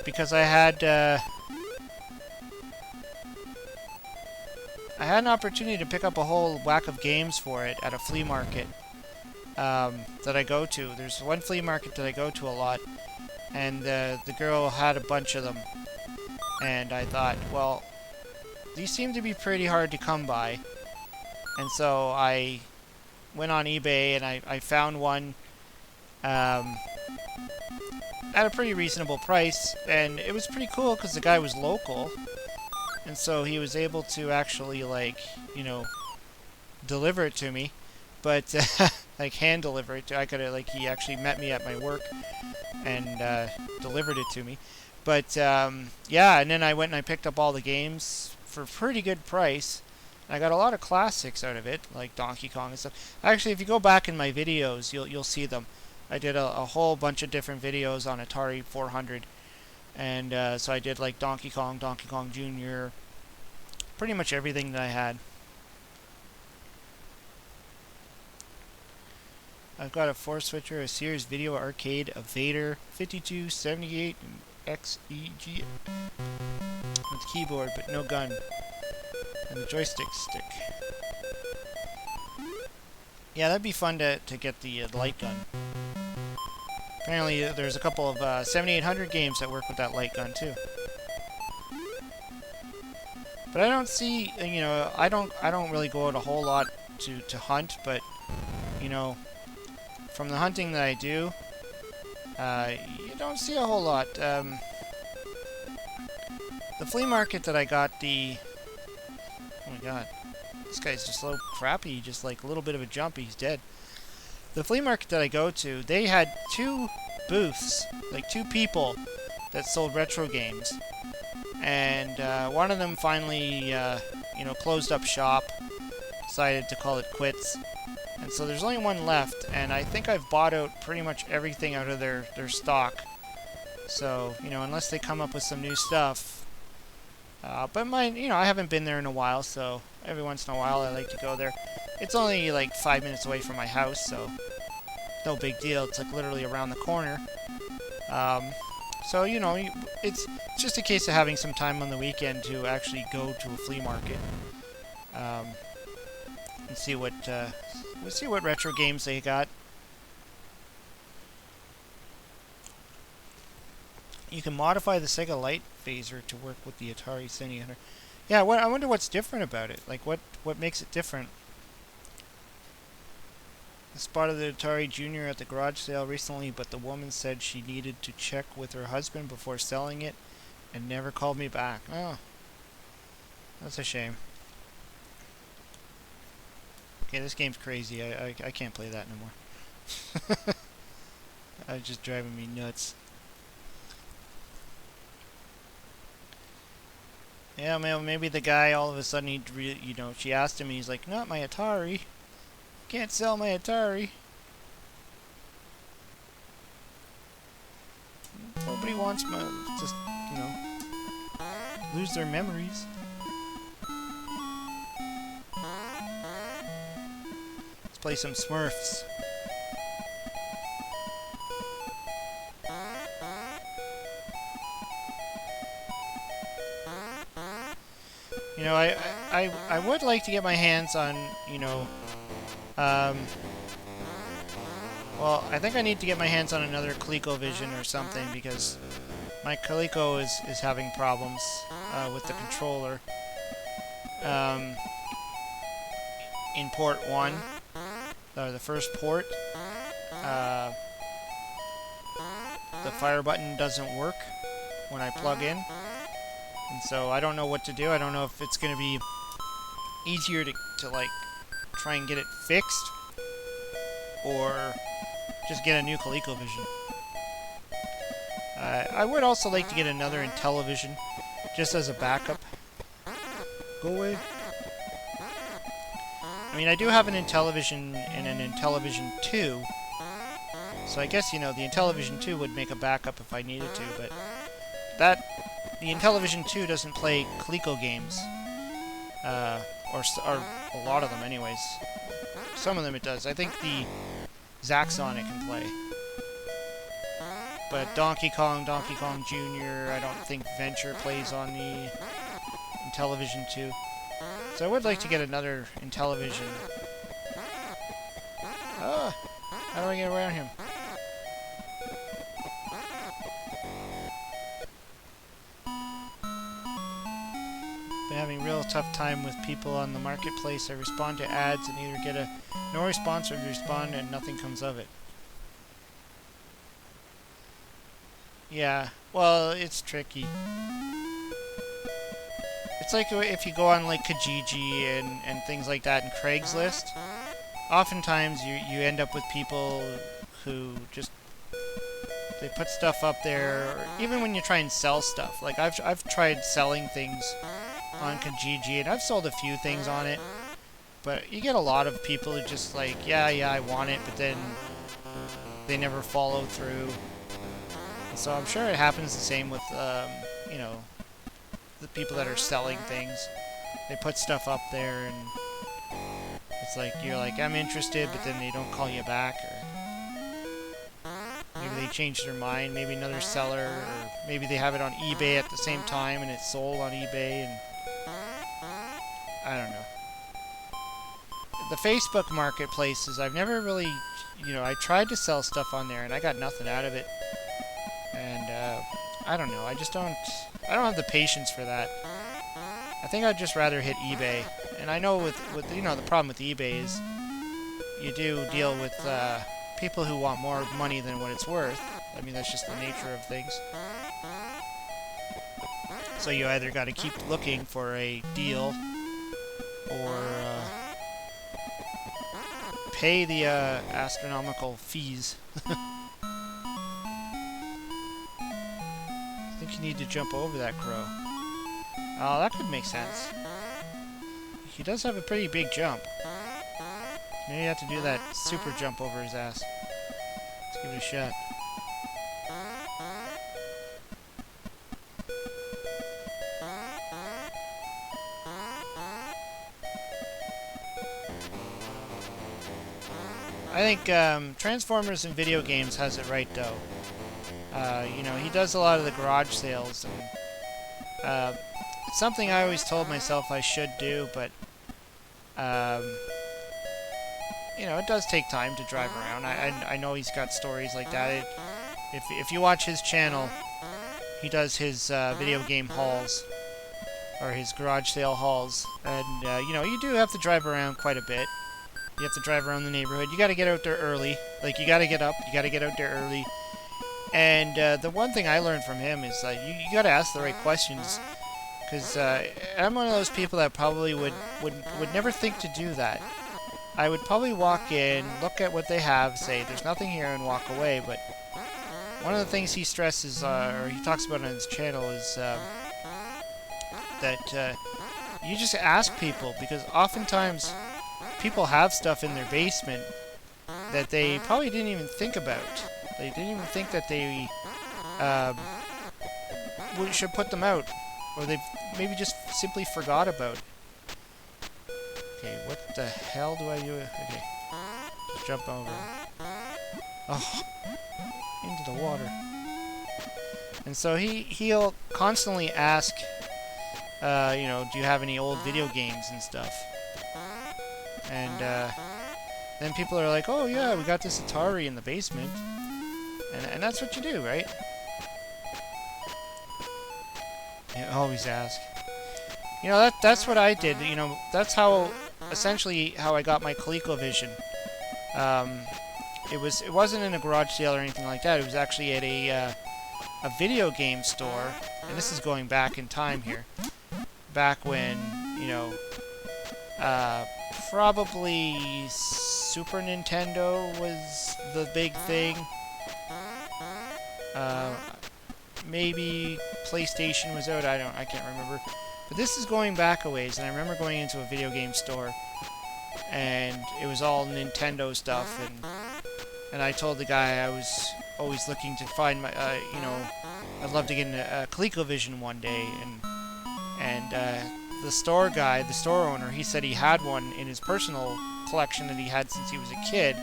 because I had an opportunity to pick up a whole whack of games for it at a flea market that I go to. There's one flea market that I go to a lot, and the girl had a bunch of them. And I thought, well, these seem to be pretty hard to come by. And so I went on eBay and I found one at a pretty reasonable price. And it was pretty cool because the guy was local. And so he was able to actually, like, you know, deliver it to me. But, like, hand deliver it. I could have, like, he actually met me at my work and delivered it to me. But, yeah, and then I went and I picked up all the games for a pretty good price. I got a lot of classics out of it, like Donkey Kong and stuff. Actually, if you go back in my videos, you'll see them. I did a whole bunch of different videos on Atari 400. And so I did, like, Donkey Kong Jr., pretty much everything that I had. I've got a 4-switcher, a Sears Video Arcade, a Vader, 5278, and XEG with keyboard, but no gun, and the joystick stick. Yeah, that'd be fun to get the light gun. Apparently, there's a couple of 7800 games that work with that light gun too. But I don't see, you know, I don't really go out a whole lot to hunt, but you know, from the hunting that I do, you don't see a whole lot. The flea market that I got the... Oh my god. This guy's just so crappy, just like a little bit of a jump, he's dead. The flea market that I go to, they had two booths, like two people that sold retro games. And one of them finally, you know, closed up shop, decided to call it quits. And so there's only one left, and I think I've bought out pretty much everything out of their stock. So, you know, unless they come up with some new stuff. But mine, you know, I haven't been there in a while, so every once in a while I like to go there. It's only like 5 minutes away from my house, so no big deal. It's like literally around the corner. So, you know, it's just a case of having some time on the weekend to actually go to a flea market. And see what we'll see what retro games they got. You can modify the Sega Light Phaser to work with the Atari 7800. Yeah, I wonder what's different about it. Like, what makes it different? I spotted the Atari Junior at the garage sale recently, but the woman said she needed to check with her husband before selling it and never called me back. Oh, that's a shame. Okay, this game's crazy. I can't play that no more. It's just driving me nuts. Yeah, maybe the guy all of a sudden you know, she asked him and he's like, "Not my Atari. Can't sell my Atari." wants to just, you know, lose their memories. Let's play some Smurfs. You know, I would like to get my hands on, you know, well, I think I need to get my hands on another ColecoVision or something, because my Coleco is having problems with the controller. In port 1, or the first port, the fire button doesn't work when I plug in. And so I don't know what to do. I don't know if it's going to be easier to like try and get it fixed, or just get a new ColecoVision. I would also like to get another Intellivision, just as a backup. Go away. I mean, I do have an Intellivision and an Intellivision 2, so I guess, you know, the Intellivision 2 would make a backup if I needed to, but the Intellivision 2 doesn't play Coleco games, or a lot of them anyways. Some of them it does. I think the Zaxxon it can play. But Donkey Kong Jr., I don't think Venture plays on the Intellivision 2. So I would like to get another Intellivision. Ah! How do I get around him? Been having a real tough time with people on the marketplace. I respond to ads and either get no response or respond and nothing comes of it. Yeah, well, it's tricky. It's like if you go on like Kijiji and things like that, and Craigslist, oftentimes you end up with people who just, they put stuff up there, or even when you try and sell stuff. Like I've tried selling things on Kijiji, and I've sold a few things on it, but you get a lot of people who just like, yeah, I want it, but then they never follow through. And so I'm sure it happens the same with, you know, the people that are selling things. They put stuff up there, and it's like, you're like, I'm interested, but then they don't call you back, or maybe they change their mind, maybe another seller, or maybe they have it on eBay at the same time and it's sold on eBay, and I don't know. The Facebook marketplaces, I've never really, you know, I tried to sell stuff on there and I got nothing out of it. And I don't know, I don't have the patience for that. I think I'd just rather hit eBay. And I know with you know, the problem with eBay is you do deal with people who want more money than what it's worth. I mean, that's just the nature of things. So you either got to keep looking for a deal, or pay the astronomical fees. I think you need to jump over that crow. Oh, that could make sense. He does have a pretty big jump. Maybe you have to do that super jump over his ass. Let's give it a shot. I think Transformers in video games has it right, though. You know, he does a lot of the garage sales, and it's something I always told myself I should do, but you know, it does take time to drive around. I know he's got stories like that. If you watch his channel, he does his video game hauls, or his garage sale hauls, and you know, you do have to drive around quite a bit. You have to drive around the neighborhood. You got to get out there early. Like, you got to get up. You got to get out there early. And the one thing I learned from him is that you got to ask the right questions. Because I'm one of those people that probably would never think to do that. I would probably walk in, look at what they have, say there's nothing here, and walk away. But one of the things he stresses, or he talks about on his channel, is that you just ask people, because oftentimes people have stuff in their basement that they probably didn't even think about. They didn't even think that they should put them out, or they maybe just simply forgot about. Okay, what the hell do I do? Okay, just jump over. Oh, into the water. And so he'll constantly ask, you know, do you have any old video games and stuff? And then people are like, oh yeah, we got this Atari in the basement. And that's what you do, right? You always ask. You know, that's what I did. You know, that's how, essentially, how I got my ColecoVision. It wasn't in a garage sale or anything like that. It was actually at a video game store, and this is going back in time here. Back when, you know, probably Super Nintendo was the big thing. Maybe PlayStation was out. I can't remember. But this is going back a ways, and I remember going into a video game store, and it was all Nintendo stuff, and I told the guy I was always looking to find my, you know, I'd love to get a ColecoVision one day, and the store guy, the store owner, he said he had one in his personal collection that he had since he was a kid,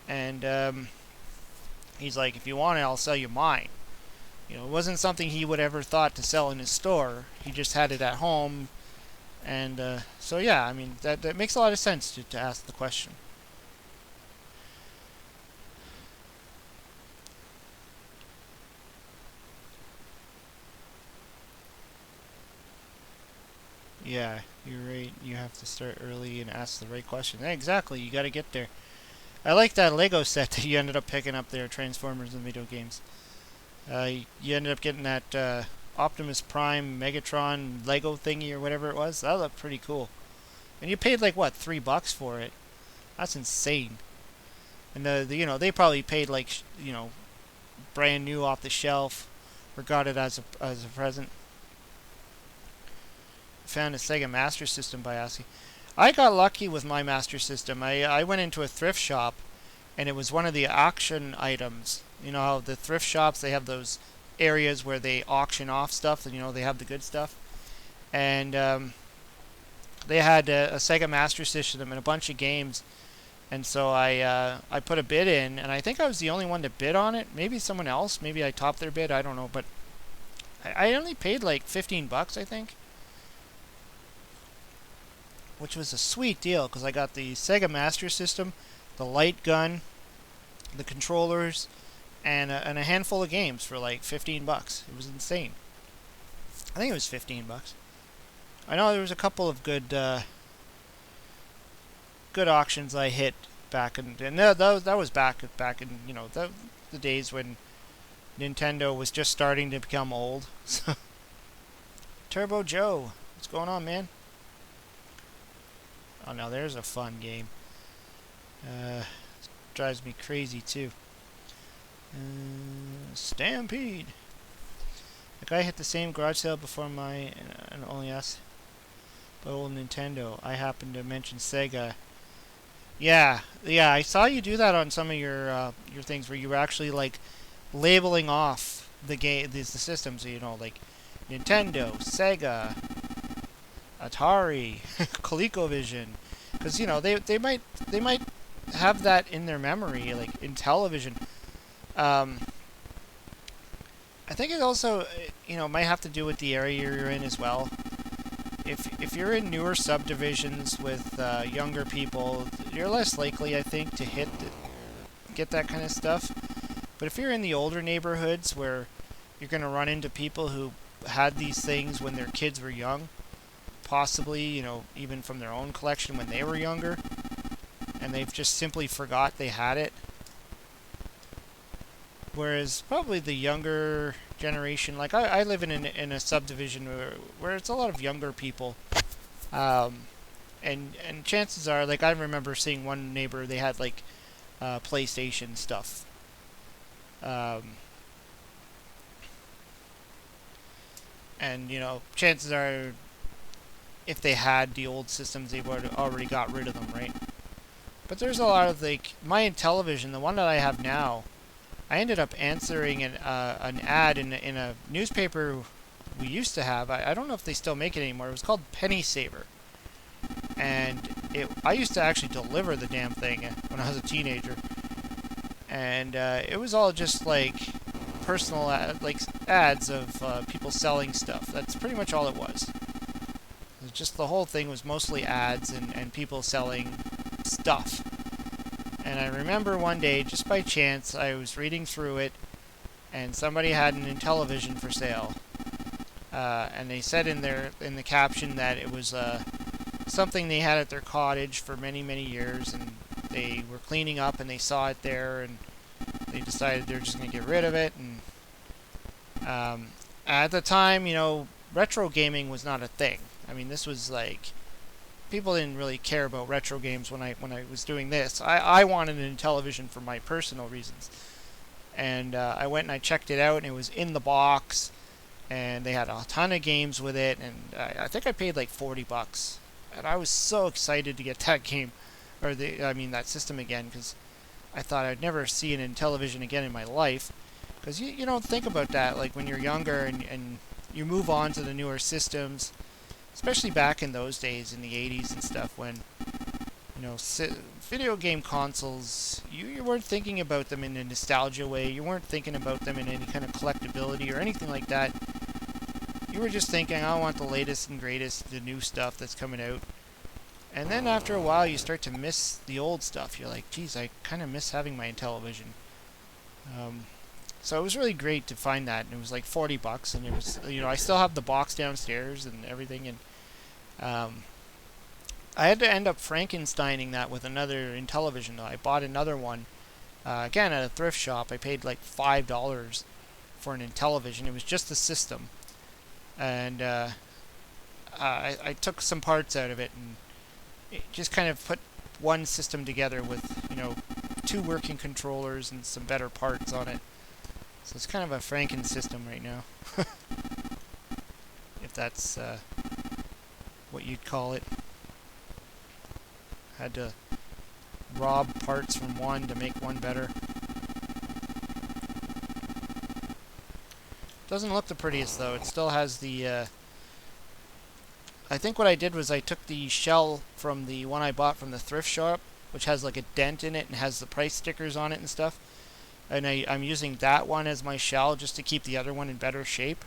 and he's like, if you want it, I'll sell you mine. You know, it wasn't something he would ever thought to sell in his store. He just had it at home, and so yeah, I mean that makes a lot of sense to ask the question. Yeah, you're right. You have to start early and ask the right question. Exactly, you got to get there. I like that Lego set that you ended up picking up there, Transformers and video games. You ended up getting that Optimus Prime Megatron Lego thingy or whatever it was. That looked pretty cool. And you paid like what, $3 for it? That's insane. And you know, they probably paid like you know, brand new off the shelf, or got it as a present. Found a Sega Master System by asking. I got lucky with my Master System. I went into a thrift shop, and it was one of the auction items. You know how the thrift shops, they have those areas where they auction off stuff, and you know, they have the good stuff. And they had a Sega Master System and a bunch of games. And so I put a bid in, and I think I was the only one to bid on it. Maybe someone else. Maybe I topped their bid. I don't know. But I only paid like $15, I think. Which was a sweet deal, because I got the Sega Master System, the light gun, the controllers, and a handful of games for like $15. It was insane. I think it was $15. I know there was a couple of good auctions I hit back in, and that was back in, you know, the days when Nintendo was just starting to become old. So, Turbo Joe, what's going on, man? Oh, now there's a fun game. Drives me crazy too. Stampede. The guy hit the same garage sale before my, and only asked about old Nintendo. I happened to mention Sega. Yeah, I saw you do that on some of your things where you were actually like labeling off the systems. You know, like Nintendo, Sega, Atari, ColecoVision, because you know they might have that in their memory, like in television. I think it also, you know, might have to do with the area you're in as well. If you're in newer subdivisions with younger people, you're less likely, I think, to get that kind of stuff. But if you're in the older neighborhoods where you're going to run into people who had these things when their kids were young, possibly, you know, even from their own collection when they were younger, and they've just simply forgot they had it. Whereas probably the younger generation, like I live in a subdivision where it's a lot of younger people, and chances are, like I remember seeing one neighbor, they had like PlayStation stuff. And you know, chances are, if they had the old systems, they would have already got rid of them, right? But there's a lot of, like, my television, the one that I have now, I ended up answering an ad in a newspaper we used to have. I don't know if they still make it anymore. It was called Penny Saver, and I used to actually deliver the damn thing when I was a teenager, and it was all just like personal like ads of people selling stuff. That's pretty much all it was. Just the whole thing was mostly ads and people selling stuff. And I remember one day, just by chance, I was reading through it, and somebody had an Intellivision for sale. And they said in the caption that it was something they had at their cottage for many, many years, and they were cleaning up and they saw it there, and they decided they're just going to get rid of it. And at the time, retro gaming was not a thing. I mean, this was like people didn't really care about retro games when I was doing this. I wanted an Intellivision for my personal reasons, and I went and I checked it out, and it was in the box, and they had a ton of games with it, and I think I paid like $40, and I was so excited to get that game, or that system again, because I thought I'd never see an Intellivision again in my life, because you don't think about that like when you're younger and you move on to the newer systems. Especially back in those days, in the 80s and stuff, when, video game consoles, you weren't thinking about them in a nostalgia way. You weren't thinking about them in any kind of collectability or anything like that. You were just thinking, I want the latest and greatest, the new stuff that's coming out. And then after a while, you start to miss the old stuff. You're like, geez, I kind of miss having my Intellivision. So it was really great to find that, and it was like $40, and it was, I still have the box downstairs and everything, and I had to end up Frankensteining that with another Intellivision, though. I bought another one, again, at a thrift shop. I paid like $5 for an Intellivision. It was just the system, and I took some parts out of it, and it just kind of put one system together with, two working controllers and some better parts on it. So it's kind of a Franken system right now, if that's what you'd call it. Had to rob parts from one to make one better. Doesn't look the prettiest though. It still has the I think what I did was I took the shell from the one I bought from the thrift shop, which has like a dent in it and has the price stickers on it and stuff. And I'm using that one as my shell just to keep the other one in better shape.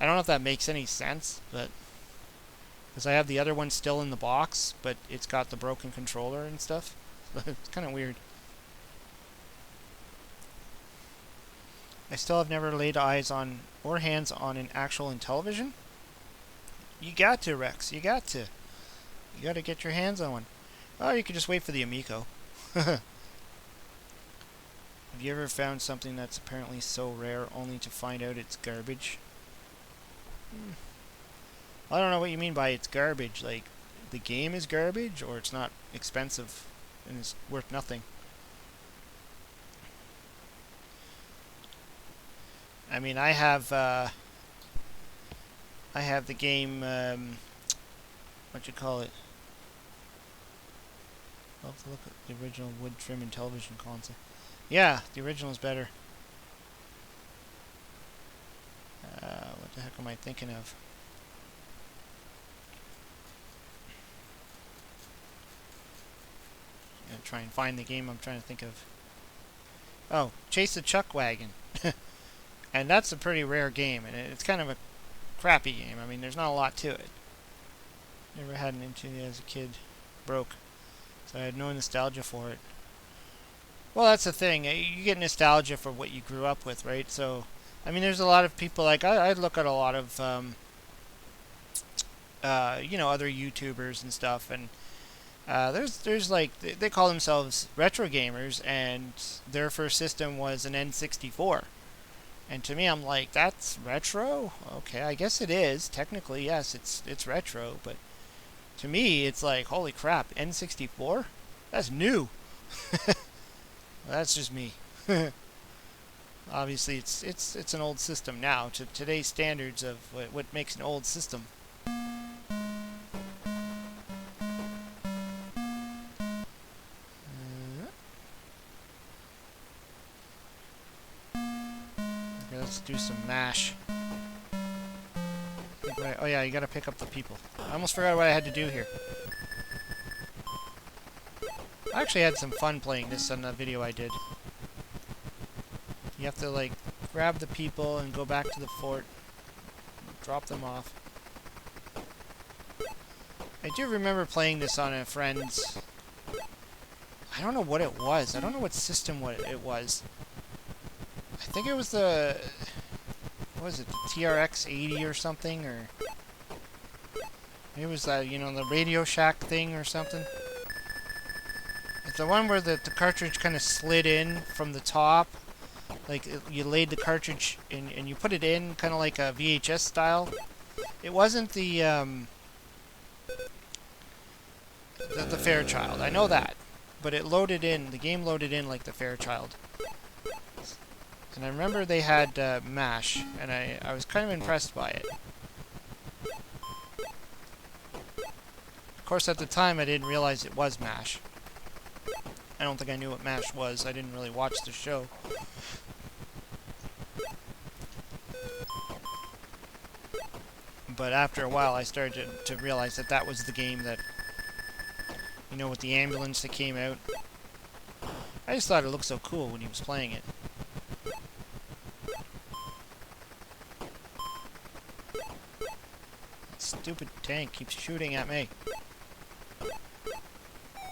I don't know if that makes any sense, but because I have the other one still in the box, but it's got the broken controller and stuff. It's kind of weird. I still have never laid eyes on or hands on an actual Intellivision. You got to, Rex. You got to. You got to get your hands on one. Oh, you could just wait for the Amico. Have you ever found something that's apparently so rare only to find out it's garbage? I don't know what you mean by it's garbage. Like, the game is garbage, or it's not expensive and it's worth nothing. I mean, I have the game, what you call it? I'll have to look at the original wood trim and television console. Yeah, the original is better. What the heck am I thinking of? I'm gonna try and find the game I'm trying to think of. Oh, Chase the Chuck Wagon. And that's a pretty rare game, and it's kind of a crappy game. I mean, there's not a lot to it. Never had an into it as a kid. Broke. So I had no nostalgia for it. Well, that's the thing. You get nostalgia for what you grew up with, right? So, I mean, there's a lot of people, like, I look at a lot of, other YouTubers and stuff, and there's like, they call themselves retro gamers, and their first system was an N64. And to me, I'm like, that's retro? Okay, I guess it is. Technically, yes, it's retro, but to me, it's like, holy crap, N64? That's new. That's just me. Obviously, it's an old system now to today's standards of what makes an old system. let's do some MASH. Oh yeah, you gotta pick up the people. I almost forgot what I had to do here. I actually had some fun playing this on the video I did. You have to, like, grab the people and go back to the fort. Drop them off. I do remember playing this on a friend's... I don't know what it was. I don't know what system it was. I think it was the... What was it? The TRX 80 or something? Or... It was that, you know, the Radio Shack thing or something. It's the one where the cartridge kind of slid in from the top. Like, you laid the cartridge in, and you put it in kind of like a VHS style. It wasn't the Fairchild. I know that. But it loaded in, the game loaded in like the Fairchild. And I remember they had MASH, and I was kind of impressed by it. Of course, at the time, I didn't realize it was MASH. I don't think I knew what MASH was. I didn't really watch the show. But after a while, I started to realize that that was the game that, you know, with the ambulance that came out. I just thought it looked so cool when he was playing it. That stupid tank keeps shooting at me.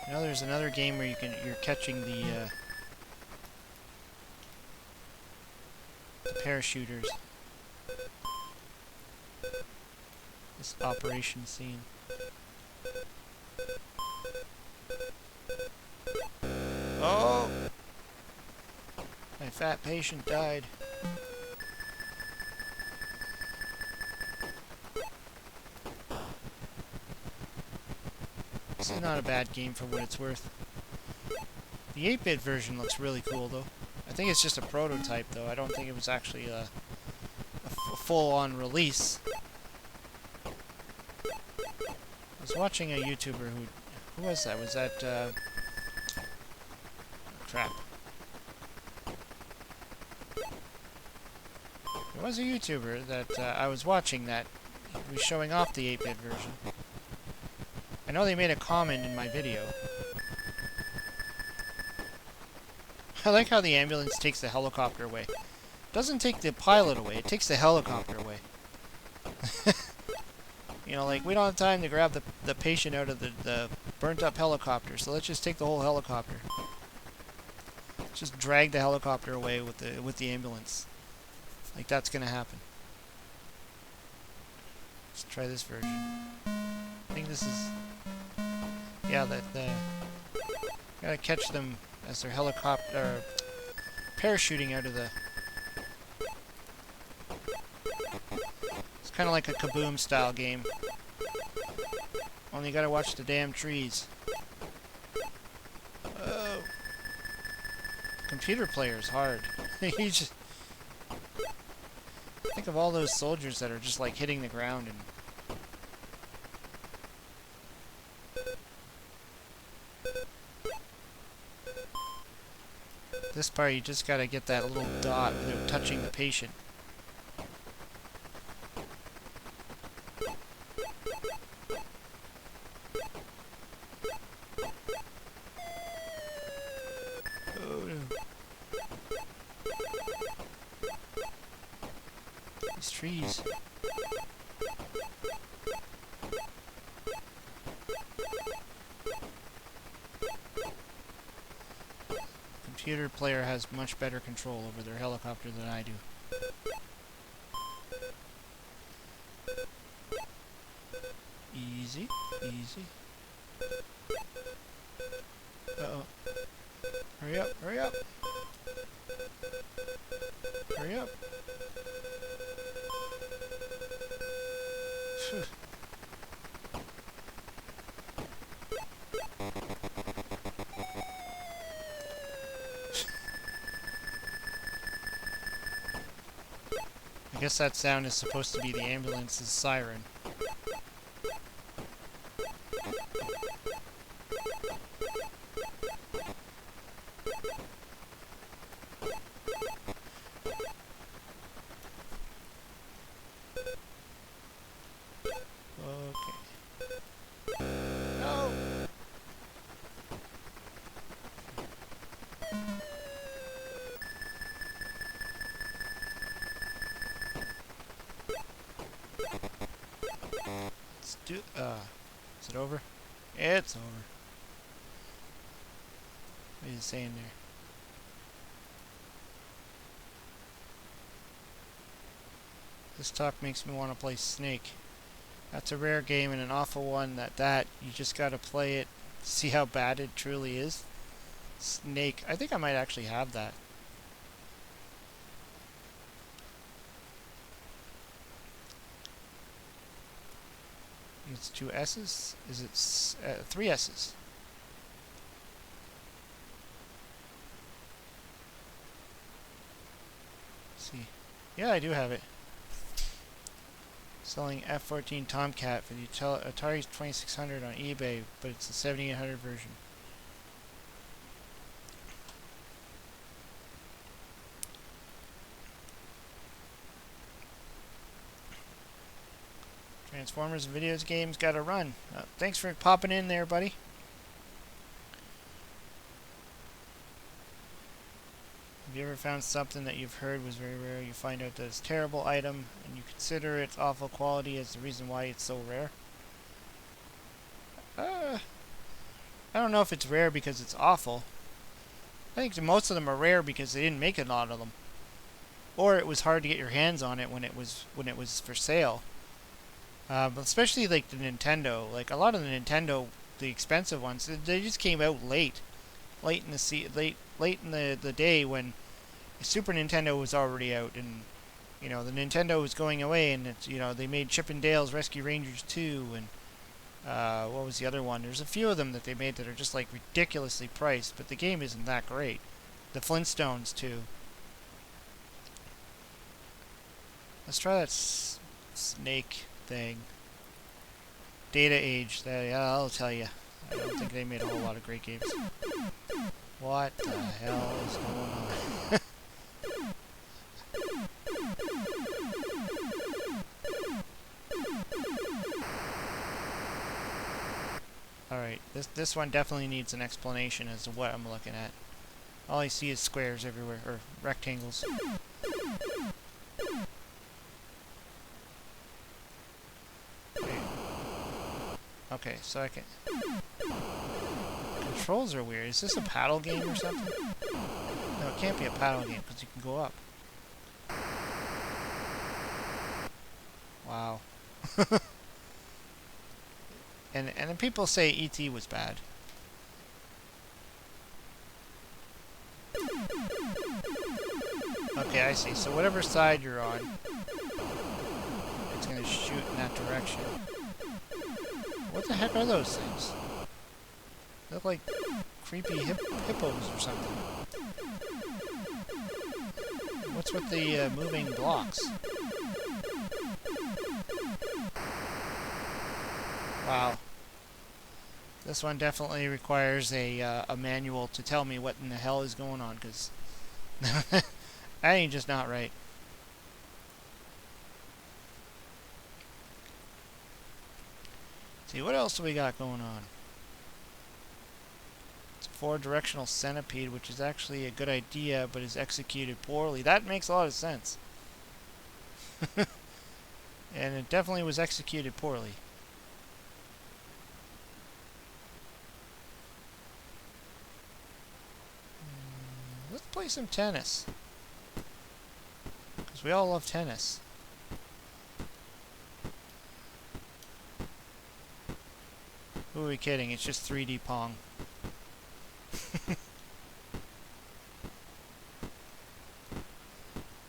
You know, there's another game where you're catching the parachuters. This operation scene. Oh! My fat patient died. This is not a bad game for what it's worth. The 8-bit version looks really cool, though. I think it's just a prototype, though. I don't think it was actually a full-on release. I was watching a YouTuber who was that? Was that, crap. There was a YouTuber that I was watching that was showing off the 8-bit version. I know they made a comment in my video. I like how the ambulance takes the helicopter away. It doesn't take the pilot away, it takes the helicopter away. You know, like, we don't have time to grab the patient out of the burnt-up helicopter, so let's just take the whole helicopter. Just drag the helicopter away with the ambulance. Like, that's gonna happen. Let's try this version. I think this is... Yeah, gotta catch them as they're helicopter... parachuting out of the... It's kind of like a Kaboom-style game. Only you gotta watch the damn trees. Oh. The computer player is hard. You just... Think of all those soldiers that are just like hitting the ground and... This part you just gotta get that little dot without touching the patient. Oh no. These trees. Computer player has much better control over their helicopter than I do. Easy, easy. Uh-oh. Hurry up, hurry up! Hurry up! Phew. I guess that sound is supposed to be the ambulance's siren. Let's do. Is it over? It's over. What is it saying there? This talk makes me want to play Snake. That's a rare game and an awful one. That you just gotta play it, see how bad it truly is. Snake. I think I might actually have that. It's 2 S's? Is it 3 S's? Let's see. Yeah, I do have it. Selling F-14 Tomcat for the Atari 2600 on eBay, but it's the 7800 version. Transformers and videos games gotta run. Thanks for popping in there, buddy. Have you ever found something that you've heard was very rare, you find out that it's a terrible item, and you consider its awful quality as the reason why it's so rare? I don't know if it's rare because it's awful. I think most of them are rare because they didn't make a lot of them, or it was hard to get your hands on it when it was for sale. But especially like the Nintendo, like a lot of the Nintendo, the expensive ones, they just came out late in the day when Super Nintendo was already out, and you know the Nintendo was going away, and it's, you know, they made Chip and Dale's Rescue Rangers 2, and what was the other one? There's a few of them that they made that are just like ridiculously priced, but the game isn't that great. The Flintstones too. Let's try that Snake thing. Data Age. Yeah, I'll tell you. I don't think they made a whole lot of great games. What the hell is going on? Alright, this one definitely needs an explanation as to what I'm looking at. All I see is squares everywhere, or rectangles. Okay, so I can... Controls are weird. Is this a paddle game or something? No, it can't be a paddle game because you can go up. Wow. and then people say E.T. was bad. Okay, I see. So whatever side you're on, it's going to shoot in that direction. What the heck are those things? They look like creepy hippos or something. What's with the moving blocks? Wow. This one definitely requires a manual to tell me what in the hell is going on, because that ain't just not right. See, what else do we got going on? It's a 4-directional centipede, which is actually a good idea, but is executed poorly. That makes a lot of sense. And it definitely was executed poorly. Let's play some tennis. Because we all love tennis. Who are we kidding? It's just 3D Pong.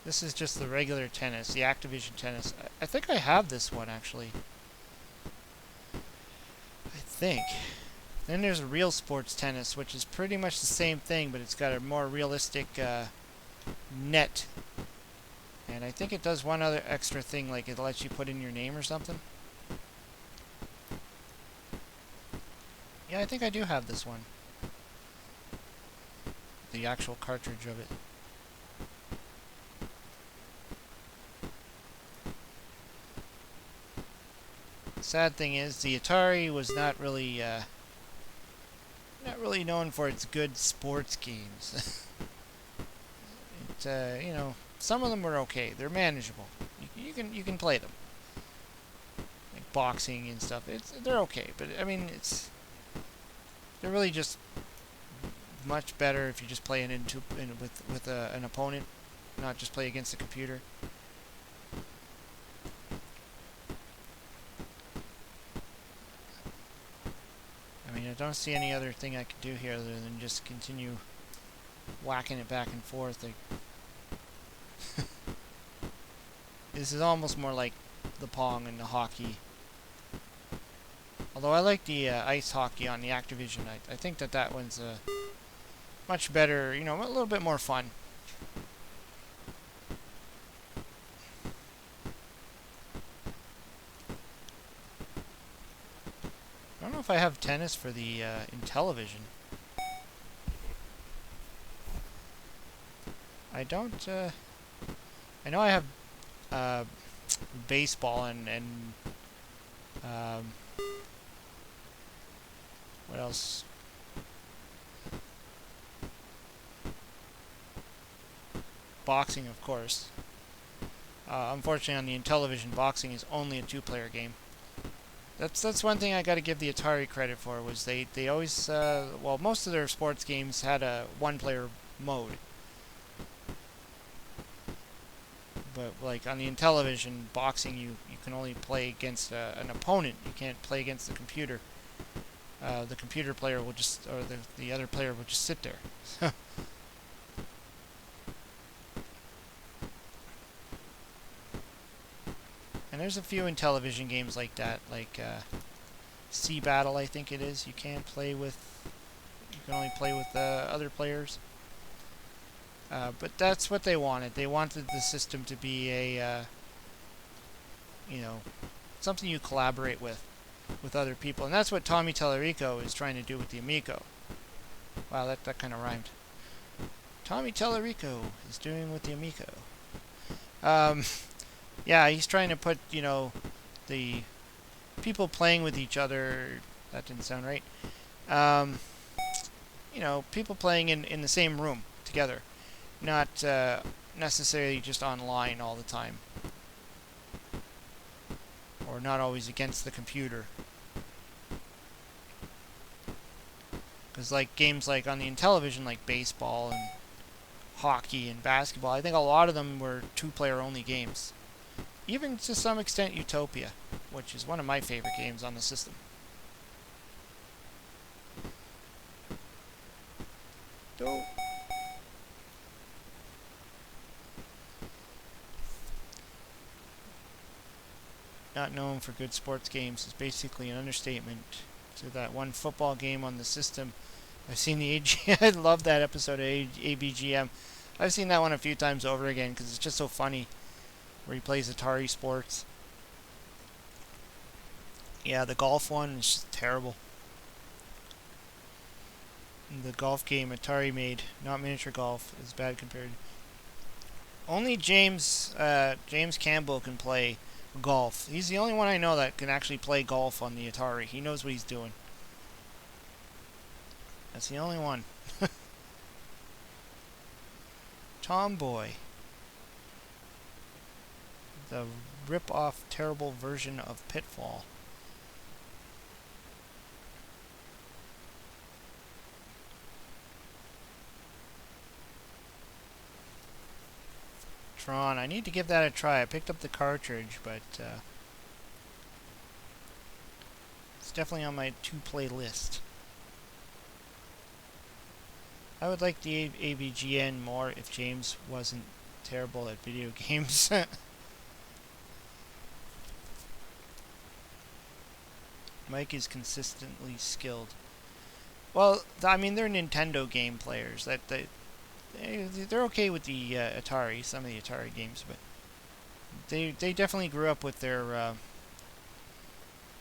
This is just the regular tennis, the Activision tennis. I think I have this one, actually. I think. Then there's real sports tennis, which is pretty much the same thing, but it's got a more realistic net. And I think it does one other extra thing, like it lets you put in your name or something. Yeah, I think I do have this one. The actual cartridge of it. Sad thing is, the Atari was not really known for its good sports games. You know, some of them were okay. They're manageable. You can play them. Like boxing and stuff. They're okay, but I mean they're really just much better if you just play with an opponent, not just play against the computer. I mean, I don't see any other thing I could do here other than just continue whacking it back and forth. Like this is almost more like the Pong and the hockey. Although I like the ice hockey on the Activision, I think that one's much better, you know, a little bit more fun. I don't know if I have tennis for the Intellivision. I don't. I know I have baseball and what else? Boxing, of course. Unfortunately, on the Intellivision, boxing is only a two-player game. That's one thing I got to give the Atari credit for, was they always well, most of their sports games had a one-player mode. But like on the Intellivision, boxing you can only play against an opponent. You can't play against the computer. The computer player will just, or the other player will just sit there. And there's a few Intellivision games like that, like Sea Battle, I think it is. You can only play with other players. But that's what they wanted. They wanted the system to be a, you know, something you collaborate with other people. And that's what Tommy Tallarico is trying to do with the Amico. Wow, that kind of rhymed. Tommy Tallarico is doing with the Amico. Yeah, he's trying to put, you know, the people playing with each other. That didn't sound right. You know, people playing in the same room together. Not necessarily just online all the time. Or not always against the computer. Because like games like on the Intellivision, like baseball and hockey and basketball, I think a lot of them were two-player only games. Even to some extent Utopia, which is one of my favorite games on the system. Dope. Not known for good sports games is basically an understatement to that one football game on the system. I've seen the I love that episode of ABGM. I've seen that one a few times over again because it's just so funny, where he plays Atari Sports. Yeah, the golf one is just terrible. The golf game Atari made, not miniature golf, is bad compared. Only James Campbell can play golf. He's the only one I know that can actually play golf on the Atari. He knows what he's doing. That's the only one. Tomboy. The rip-off terrible version of Pitfall. Tron. I need to give that a try. I picked up the cartridge, but it's definitely on my to-play list. I would like the ABGN more if James wasn't terrible at video games. Mike is consistently skilled. Well, I mean, they're Nintendo game players. They're okay with the Atari, some of the Atari games, but they definitely grew up with their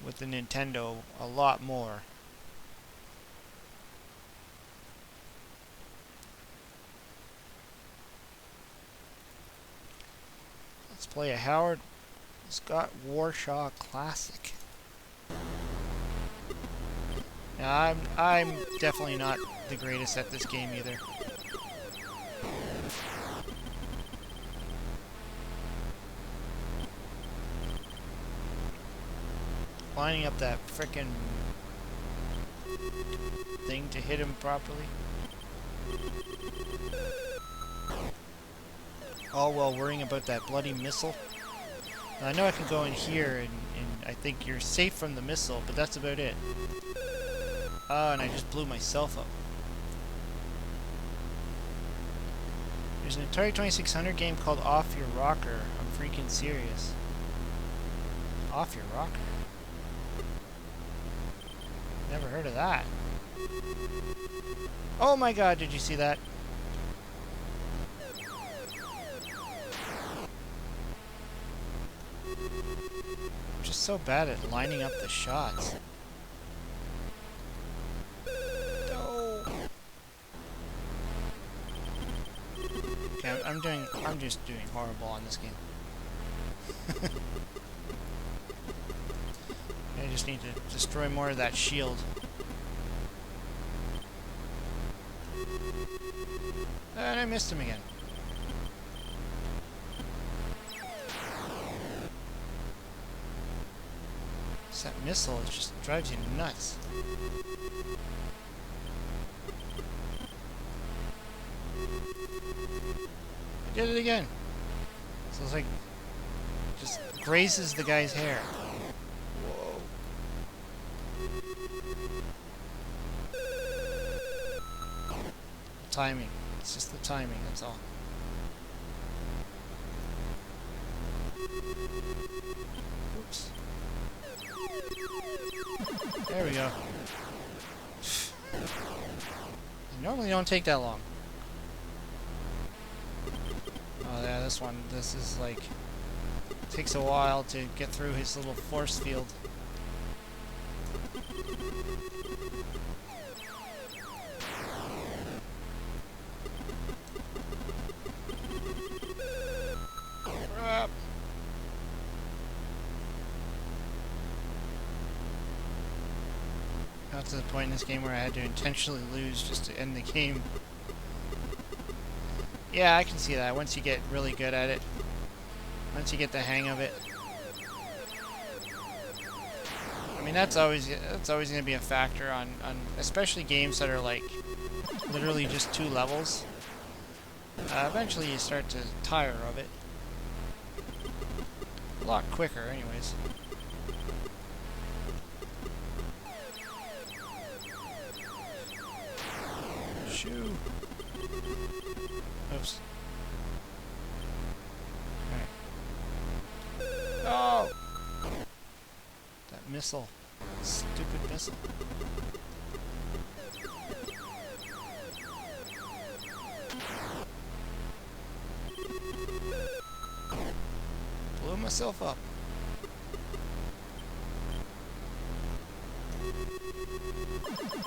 with the Nintendo a lot more. Let's play a Howard Scott Warshaw classic. Now, I'm definitely not the greatest at this game either. lining up that frickin' thing to hit him properly. All while worrying about that bloody missile. Now, I know I can go in here and I think you're safe from the missile, but that's about it. Oh, and I just blew myself up. There's an Atari 2600 game called Off Your Rocker. I'm freaking serious. Off Your Rocker? Never heard of that. Oh my god, did you see that? I'm just so bad at lining up the shots. Oh. Okay, I'm just doing horrible on this game. I just need to destroy more of that shield. And I missed him again. That missile, it just drives you nuts. I did it again. So it's like, just grazes the guy's hair. Whoa. Timing. It's just the timing, that's all. Oops. There we go. They normally don't take that long. Oh yeah, this is like, takes a while to get through his little force field. Got to the point in this game where I had to intentionally lose just to end the game. Yeah, I can see that once you get really good at it. Once you get the hang of it. I mean, that's always going to be a factor on especially games that are like literally just 2 levels. Eventually you start to tire of it. A lot quicker anyways. Shoo. Oops. Alright. Oh! That missile. Stupid missile. Blew myself up.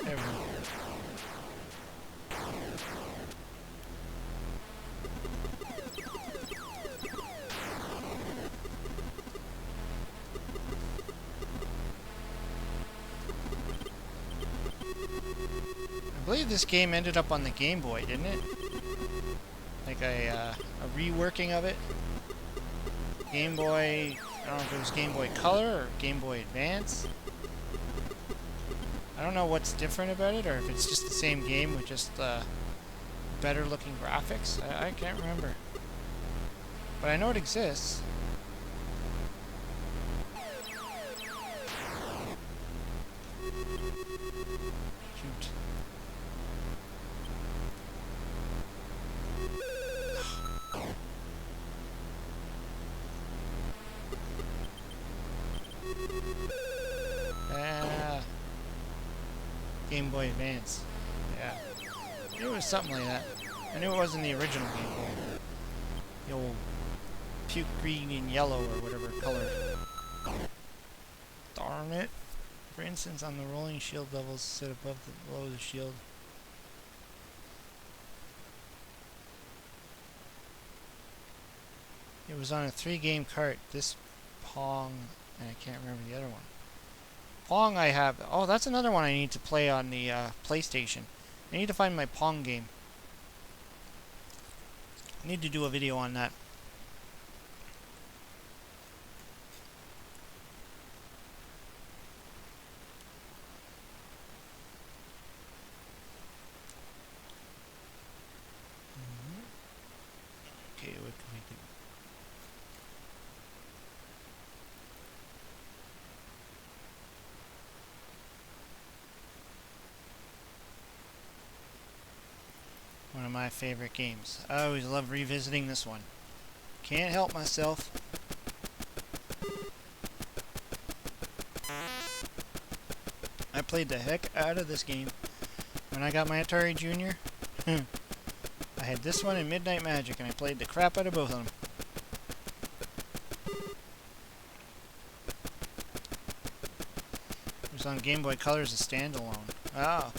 There we go. I believe this game ended up on the Game Boy, didn't it? Like a reworking of it. Game Boy, I don't know if it was Game Boy Color or Game Boy Advance. I don't know what's different about it, or if it's just the same game with just better looking graphics. I can't remember. But I know it exists. Shoot. Game Boy Advance. Yeah. I knew it was something like that. I knew it wasn't the original Game Boy. The old puke green and yellow or whatever color. Darn it. For instance, on the rolling shield levels sit above below the shield. It was on a 3-game cart. This Pong, and I can't remember the other one. Pong I have. Oh, that's another one I need to play on the PlayStation. I need to find my Pong game. I need to do a video on that. of my favorite games. I always love revisiting this one. Can't help myself. I played the heck out of this game. When I got my Atari Junior, I had this one and Midnight Magic, and I played the crap out of both of them. It was on Game Boy Color as a standalone. Oh.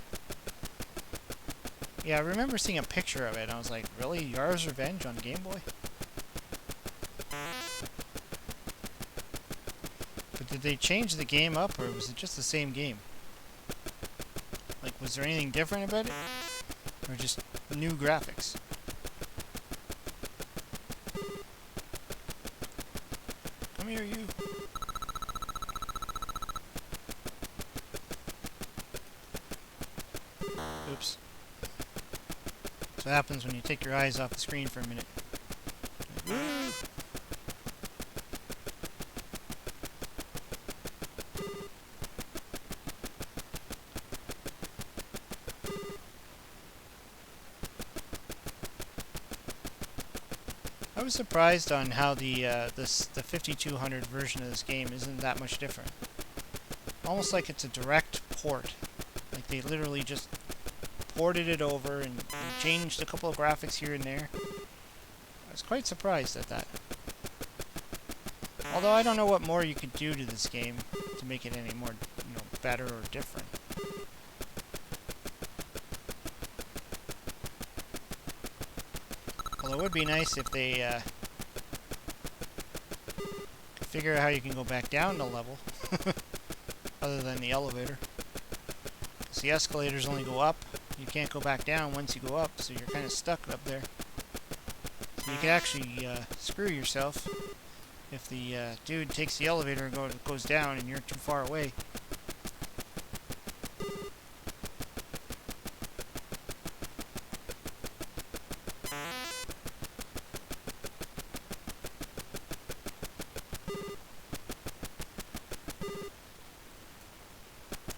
Yeah, I remember seeing a picture of it, and I was like, really? Yara's Revenge on Game Boy? But did they change the game up, or was it just the same game? Like, was there anything different about it? Or just new graphics? Come here, you. Oops. That's what happens when you take your eyes off the screen for a minute. Woo! I was surprised on how the 5200 version of this game isn't that much different. Almost like it's a direct port. Like they literally just ported it over and changed a couple of graphics here and there. I was quite surprised at that. Although I don't know what more you could do to this game to make it any more, better or different. Well, it would be nice if they could figure out how you can go back down the level, other than the elevator. Because the escalators only go up. You can't go back down once you go up, so you're kind of stuck up there. So you can actually screw yourself if the dude takes the elevator and goes down and you're too far away.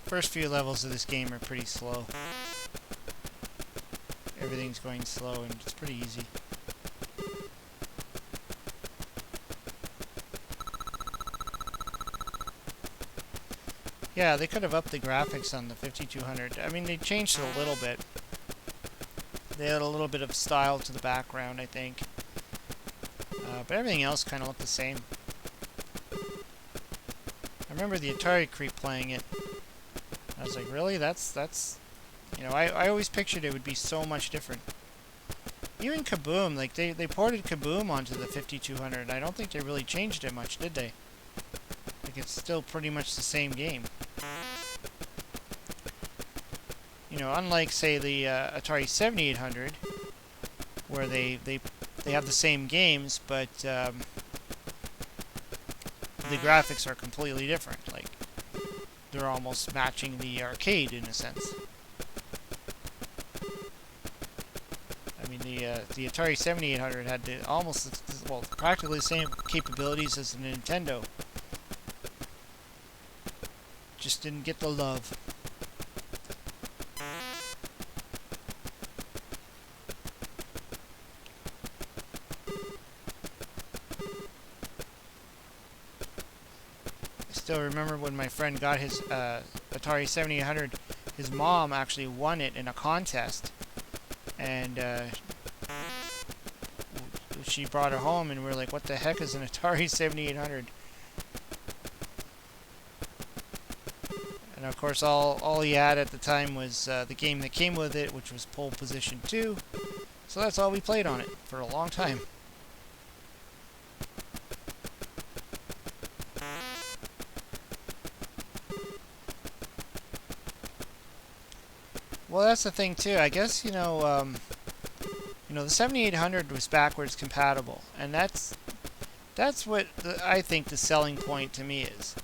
First few levels of this game are pretty slow. Everything's going slow and it's pretty easy. Yeah, they could have upped the graphics on the 5200. I mean, they changed it a little bit. They had a little bit of style to the background, I think. But everything else kind of looked the same. I remember the Atari creep playing it. I was like, really? That's I always pictured it would be so much different. Even Kaboom, like they ported Kaboom onto the 5200. I don't think they really changed it much, did they? Like it's still pretty much the same game. Unlike say the Atari 7800, where they have the same games, but the graphics are completely different. Like they're almost matching the arcade in a sense. I mean, the Atari 7800 had practically the same capabilities as the Nintendo. Just didn't get the love. I still remember when my friend got his Atari 7800, his mom actually won it in a contest. And she brought it home and we were like, what the heck is an Atari 7800? And of course all he had at the time was the game that came with it, which was Pole Position 2. So that's all we played on it for a long time. Well, that's the thing too. I guess the 7800 was backwards compatible, and that's what I think the selling point to me is.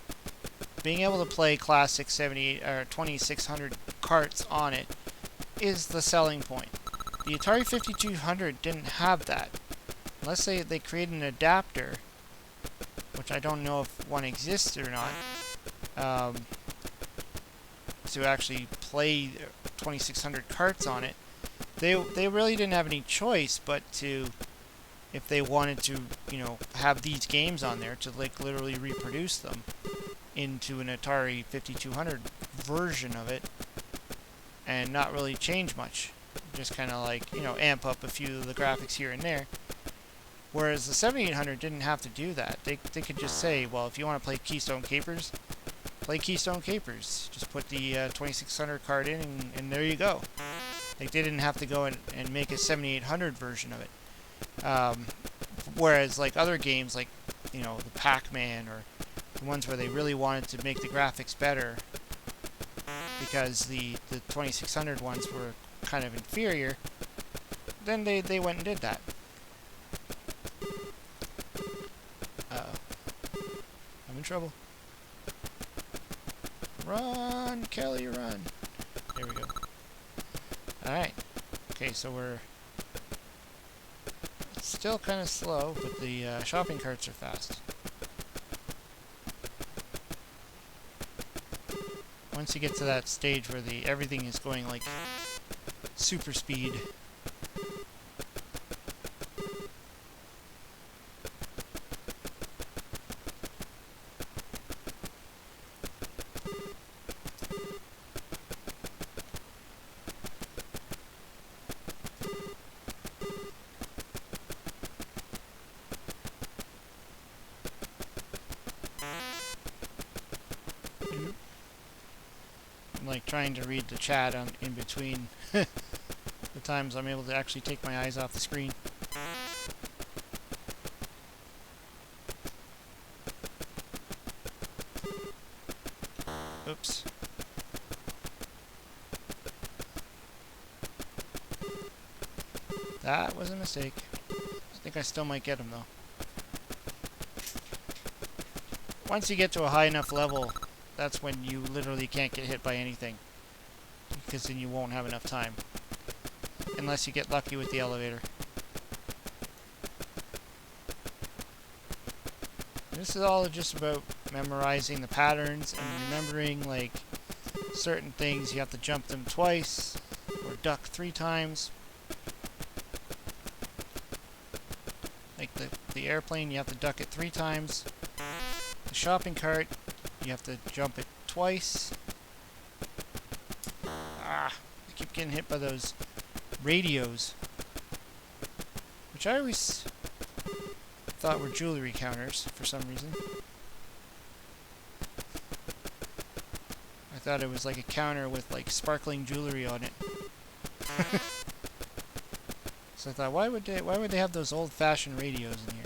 Being able to play classic 78 or 2600 carts on it is the selling point. The Atari 5200 didn't have that, unless they created an adapter, which I don't know if one exists or not, to actually play 2600 carts on it. they really didn't have any choice but to, if they wanted to, have these games on there, to like literally reproduce them into an Atari 5200 version of it and not really change much. Just kind of like, amp up a few of the graphics here and there. Whereas the 7800 didn't have to do that. They could just say, well, if you want to play Keystone Capers, play Keystone Capers. Just put the 2600 card in and there you go. Like, they didn't have to go and make a 7800 version of it. Whereas like other games like, the Pac-Man or the ones where they really wanted to make the graphics better because the 2600 ones were kind of inferior, then they went and did that. Uh-oh. I'm in trouble. Run, Kelly, run. There we go. Alright. Okay, so we're still kind of slow, but the shopping carts are fast. Once you get to that stage where everything is going like super speed, like trying to read the chat in between the times I'm able to actually take my eyes off the screen. Oops. That was a mistake. I think I still might get him though. Once you get to a high enough level, that's when you literally can't get hit by anything, because then you won't have enough time. Unless you get lucky with the elevator. This is all just about memorizing the patterns and remembering, like, certain things. You have to jump them twice, or duck 3 times. Like the airplane, you have to duck it 3 times. The shopping cart, you have to jump it twice. I keep getting hit by those radios, which I always thought were jewelry counters for some reason. I thought it was like a counter with like sparkling jewelry on it. So I thought, why would they have those old-fashioned radios in here?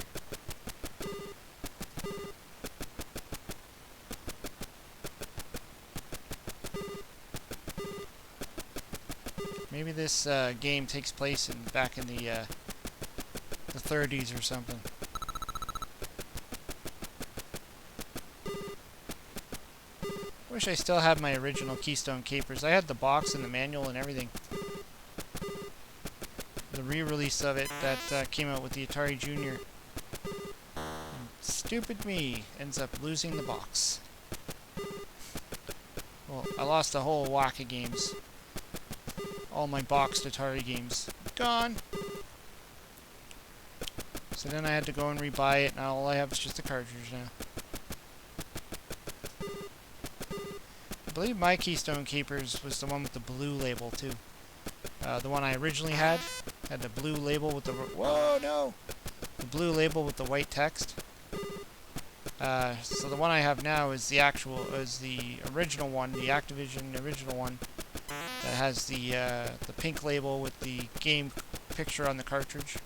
Maybe this game takes place back in the 30s or something. Wish I still had my original Keystone Capers. I had the box and the manual and everything. The re-release of it that came out with the Atari Junior. And stupid me ends up losing the box. Well, I lost a whole whack of games. All my boxed Atari games gone. So then I had to go and rebuy it, and all I have is just the cartridge now. I believe my Keystone Capers was the one with the blue label too. The one I originally had the blue label with the the blue label with the white text. So the one I have now is the original one, the Activision original one. That has the pink label with the game picture on the cartridge.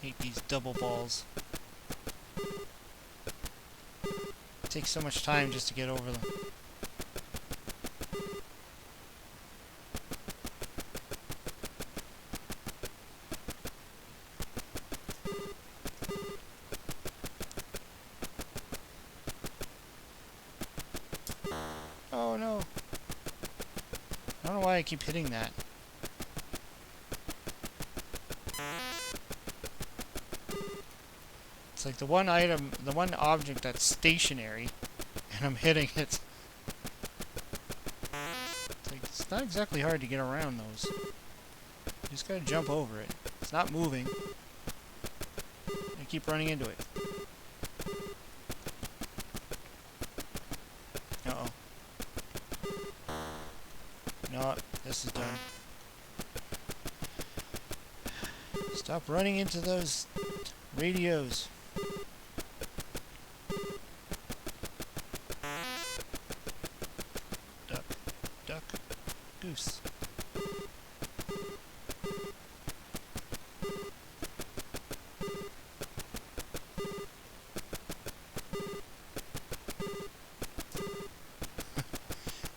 Hate these double balls. It takes so much time just to get over them. Oh no. I don't know why I keep hitting that. It's like the one object that's stationary, and I'm hitting it. It's not exactly hard to get around those. You just gotta jump over it. It's not moving. I keep running into it. Uh-oh. No, this is done. Stop running into those radios. Duck, duck, goose.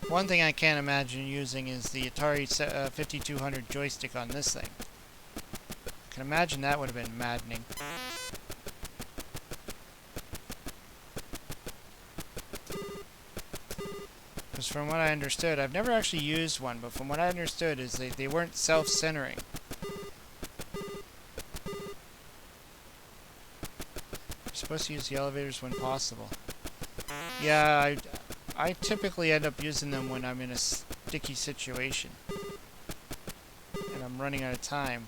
One thing I can't imagine using is the Atari 5200 joystick on this thing. I can imagine that would have been maddening. Because from what I understood, I've never actually used one, but from what I understood is they weren't self-centering. You're supposed to use the elevators when possible. Yeah, I typically end up using them when I'm in a sticky situation. And I'm running out of time.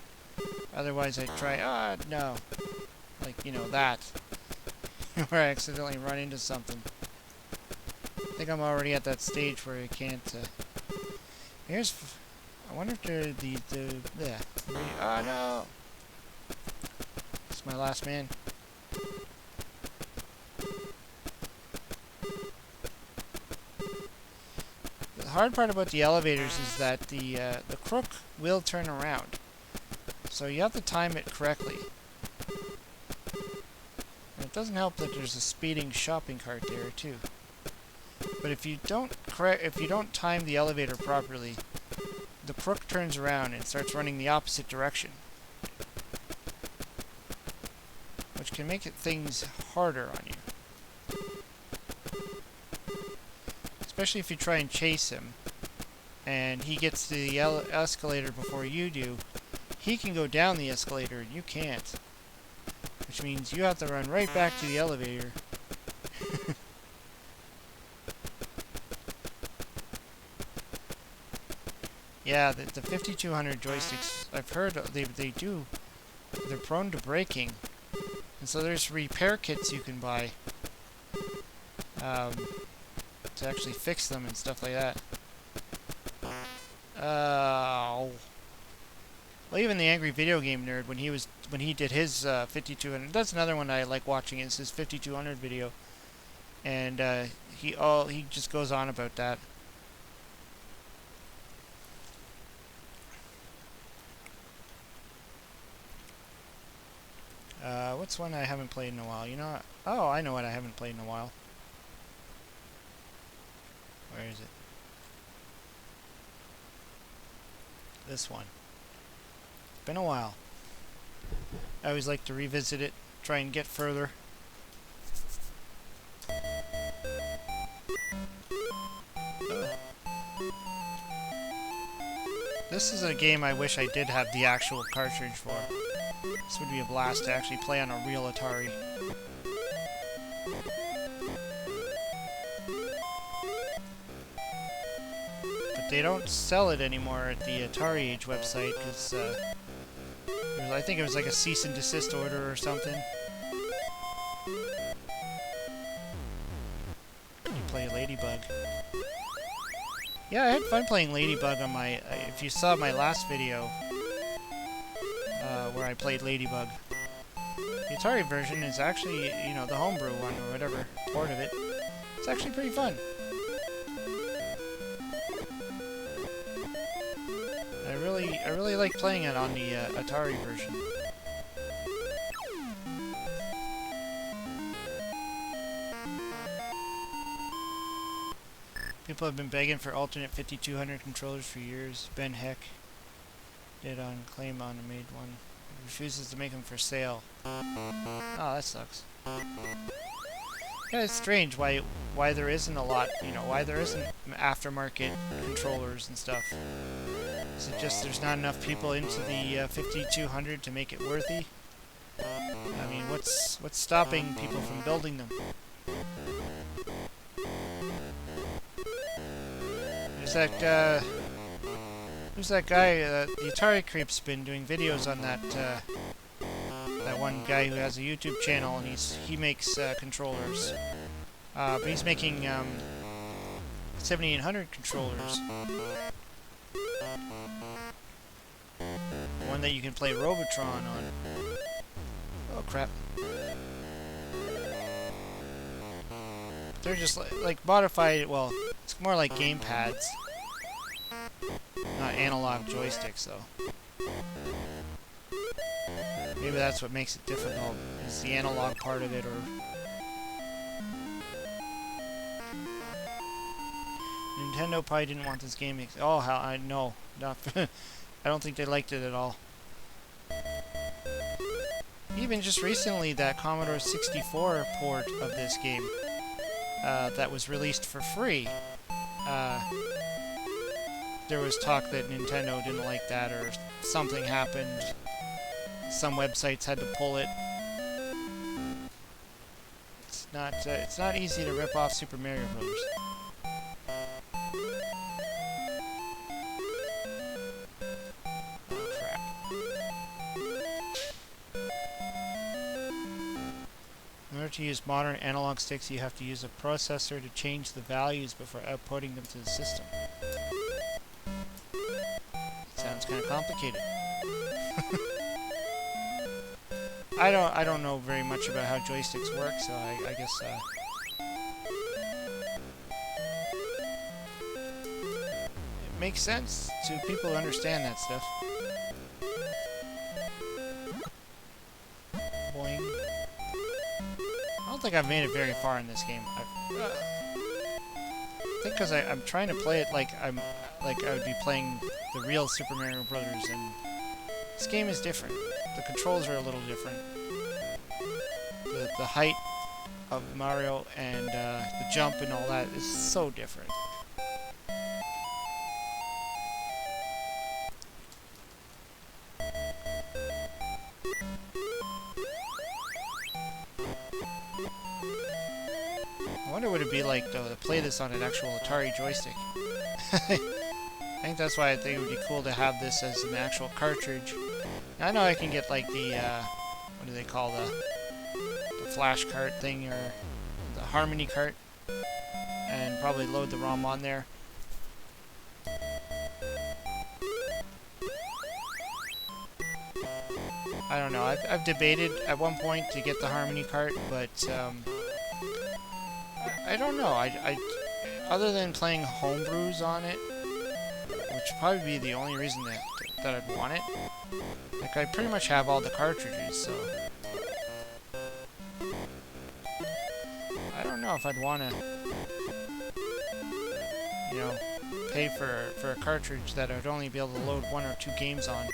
Otherwise I try, no. Like, you know, that. Where I accidentally run into something. I think I'm already at that stage where I can't, I wonder if oh no! It's my last man. The hard part about the elevators is that the crook will turn around. So you have to time it correctly. And it doesn't help that there's a speeding shopping cart there too. But if you don't time the elevator properly, the crook turns around and starts running the opposite direction. Which can make things harder on you. Especially if you try and chase him and he gets to the escalator before you do. He can go down the escalator and you can't. Which means you have to run right back to the elevator. Yeah, the 5200 joysticks, I've heard they're prone to breaking. And so there's repair kits you can buy to actually fix them and stuff like that. Well, even the Angry Video Game Nerd, when he did his 5200, that's another one I like watching. It's his 5200 video, and he just goes on about that. What's one I haven't played in a while? You know, oh, I know what I haven't played in a while. Where is it? This one. Been a while. I always like to revisit it, try and get further. This is a game I wish I did have the actual cartridge for. This would be a blast to actually play on a real Atari. But they don't sell it anymore at the Atari Age website because I think it was like a cease and desist order or something. You play Ladybug. Yeah, I had fun playing Ladybug on my... if you saw my last video, where I played Ladybug. The Atari version is actually, you know, the homebrew one or whatever, port of it. It's actually pretty fun. I really like playing it on the Atari version. People have been begging for alternate 5200 controllers for years. Ben Heck did on claim on and made one. He refuses to make them for sale. Oh, that sucks. Yeah, it's strange why there isn't a lot, you know, why there isn't aftermarket controllers and stuff. Is it just there's not enough people into the 5200 to make it worthy? I mean, what's stopping people from building them? There's that Who's that guy? The Atari Creep's been doing videos on that that one guy who has a YouTube channel, and he makes controllers. But he's making 7800 controllers. One that you can play Robotron on. Oh crap. They're just like modified, well, it's more like game pads. Not analog joysticks though. Maybe that's what makes it difficult, is the analog part of it, or... Nintendo probably didn't want this game. Oh, how I know. Not I don't think they liked it at all. Even just recently, that Commodore 64 port of this game that was released for free, there was talk that Nintendo didn't like that, or something happened. Some websites had to pull it. It's not easy to rip off Super Mario Brothers. Oh crap. In order to use modern analog sticks, you have to use a processor to change the values before outputting them to the system. Sounds kind of complicated. I don't know very much about how joysticks work, so I guess it makes sense to people who understand that stuff. Boing. I don't think I've made it very far in this game. I think because I'm trying to play it like I would be playing the real Super Mario Brothers, and this game is different. The controls are a little different. The height of Mario and the jump and all that is so different. I wonder what it'd be like, though, to play this on an actual Atari joystick. I think that's why I think it would be cool to have this as an actual cartridge. I know I can get like the, what do they call the flash cart thing, or the Harmony cart, and probably load the ROM on there. I don't know, I've debated at one point to get the Harmony cart, but I don't know, I other than playing homebrews on it, which would probably be the only reason that I'd want it. Like, I pretty much have all the cartridges, so... I don't know if I'd want to, you know, pay for a cartridge that I'd only be able to load 1 or 2 games on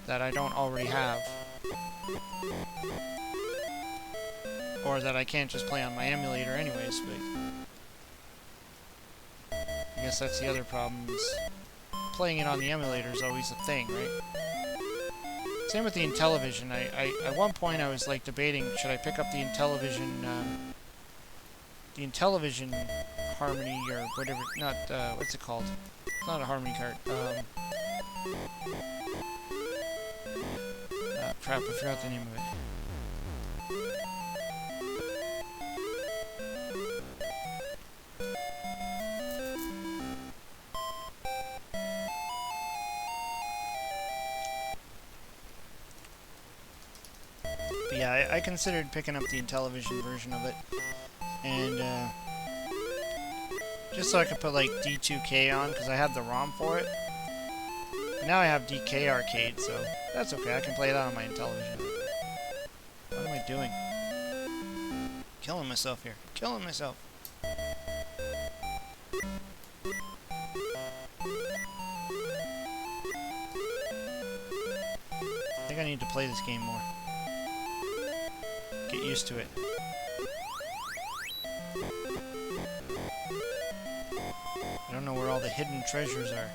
that I don't already have. Or that I can't just play on my emulator anyways, but... I guess that's the other problem, is playing it on the emulator is always a thing, right? Same with the Intellivision. At one point I was like debating, should I pick up the Intellivision Harmony, or whatever, not, what's it called? It's not a Harmony cart, crap, I forgot the name of it. But yeah, I considered picking up the Intellivision version of it, and just so I could put like D2K on, because I have the ROM for it. But now I have DK Arcade, so that's okay. I can play that on my Intellivision. What am I doing? Killing myself here. Killing myself. I think I need to play this game more. Get used to it. I don't know where all the hidden treasures are.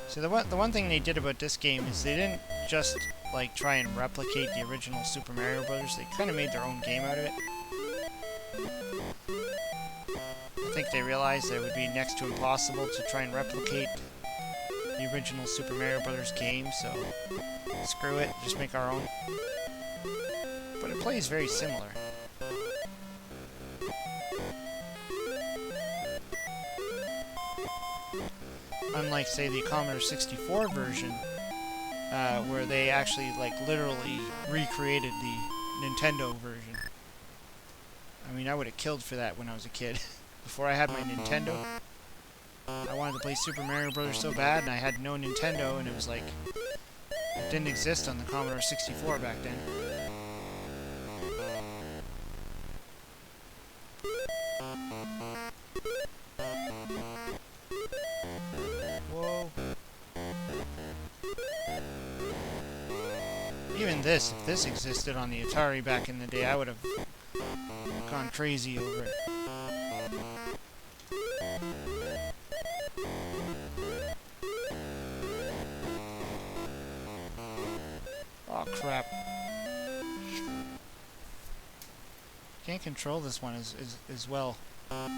So the one thing they did about this game is they didn't just like try and replicate the original Super Mario Brothers. They kind of made their own game out of it. I think they realized that it would be next to impossible to try and replicate the original Super Mario Brothers game, so screw it, just make our own. But it plays very similar. Unlike, say, the Commodore 64 version, where they actually, like, literally recreated the Nintendo version. I mean, I would have killed for that when I was a kid. Before I had my Nintendo, I wanted to play Super Mario Brothers so bad, and I had no Nintendo, and it was like, it didn't exist on the Commodore 64 back then. Whoa. Even this, if this existed on the Atari back in the day, I would have gone crazy over it. Oh crap. Can't control this one as well. Ah!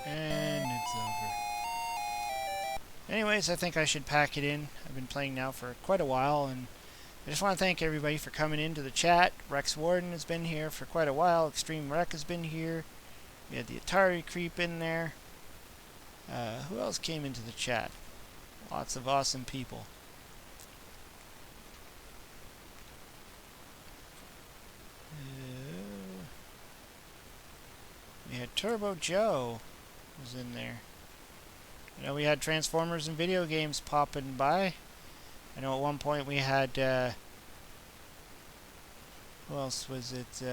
And it's over. Anyways, I think I should pack it in. I've been playing now for quite a while, and I just want to thank everybody for coming into the chat. Rex Warden has been here for quite a while. Extreme Wreck has been here. We had the Atari creep in there. Who else came into the chat? Lots of awesome people. We had Turbo Joe was in there. You know, we had Transformers and video games popping by. I know at one point we had, who else was it?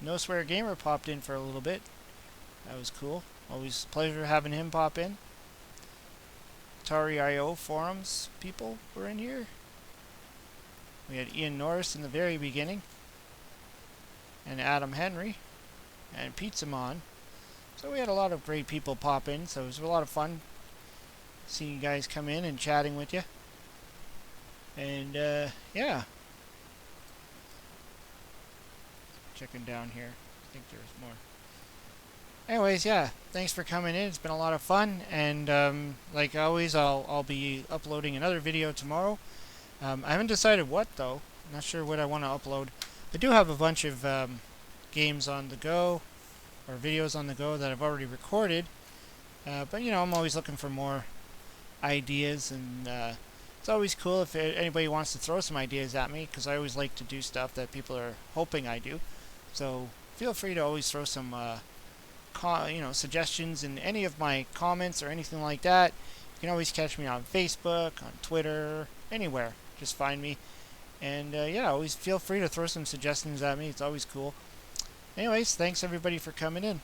No Swear Gamer popped in for a little bit. That was cool. Always a pleasure having him pop in. Atari.io forums people were in here. We had Ian Norris in the very beginning. And Adam Henry. And Pizzamon. So we had a lot of great people pop in, so it was a lot of fun seeing you guys come in and chatting with you. And, yeah. Checking down here. I think there's more. Anyways, yeah. Thanks for coming in. It's been a lot of fun. And, like always, I'll be uploading another video tomorrow. I haven't decided what, though. I'm not sure what I want to upload. I do have a bunch of games on the go, or videos on the go that I've already recorded. But, you know, I'm always looking for more ideas, and it's always cool if anybody wants to throw some ideas at me, because I always like to do stuff that people are hoping I do. So feel free to always throw some suggestions in any of my comments or anything like that. You can always catch me on Facebook, on Twitter, anywhere. Just find me. And yeah, always feel free to throw some suggestions at me. It's always cool. Anyways, thanks everybody for coming in.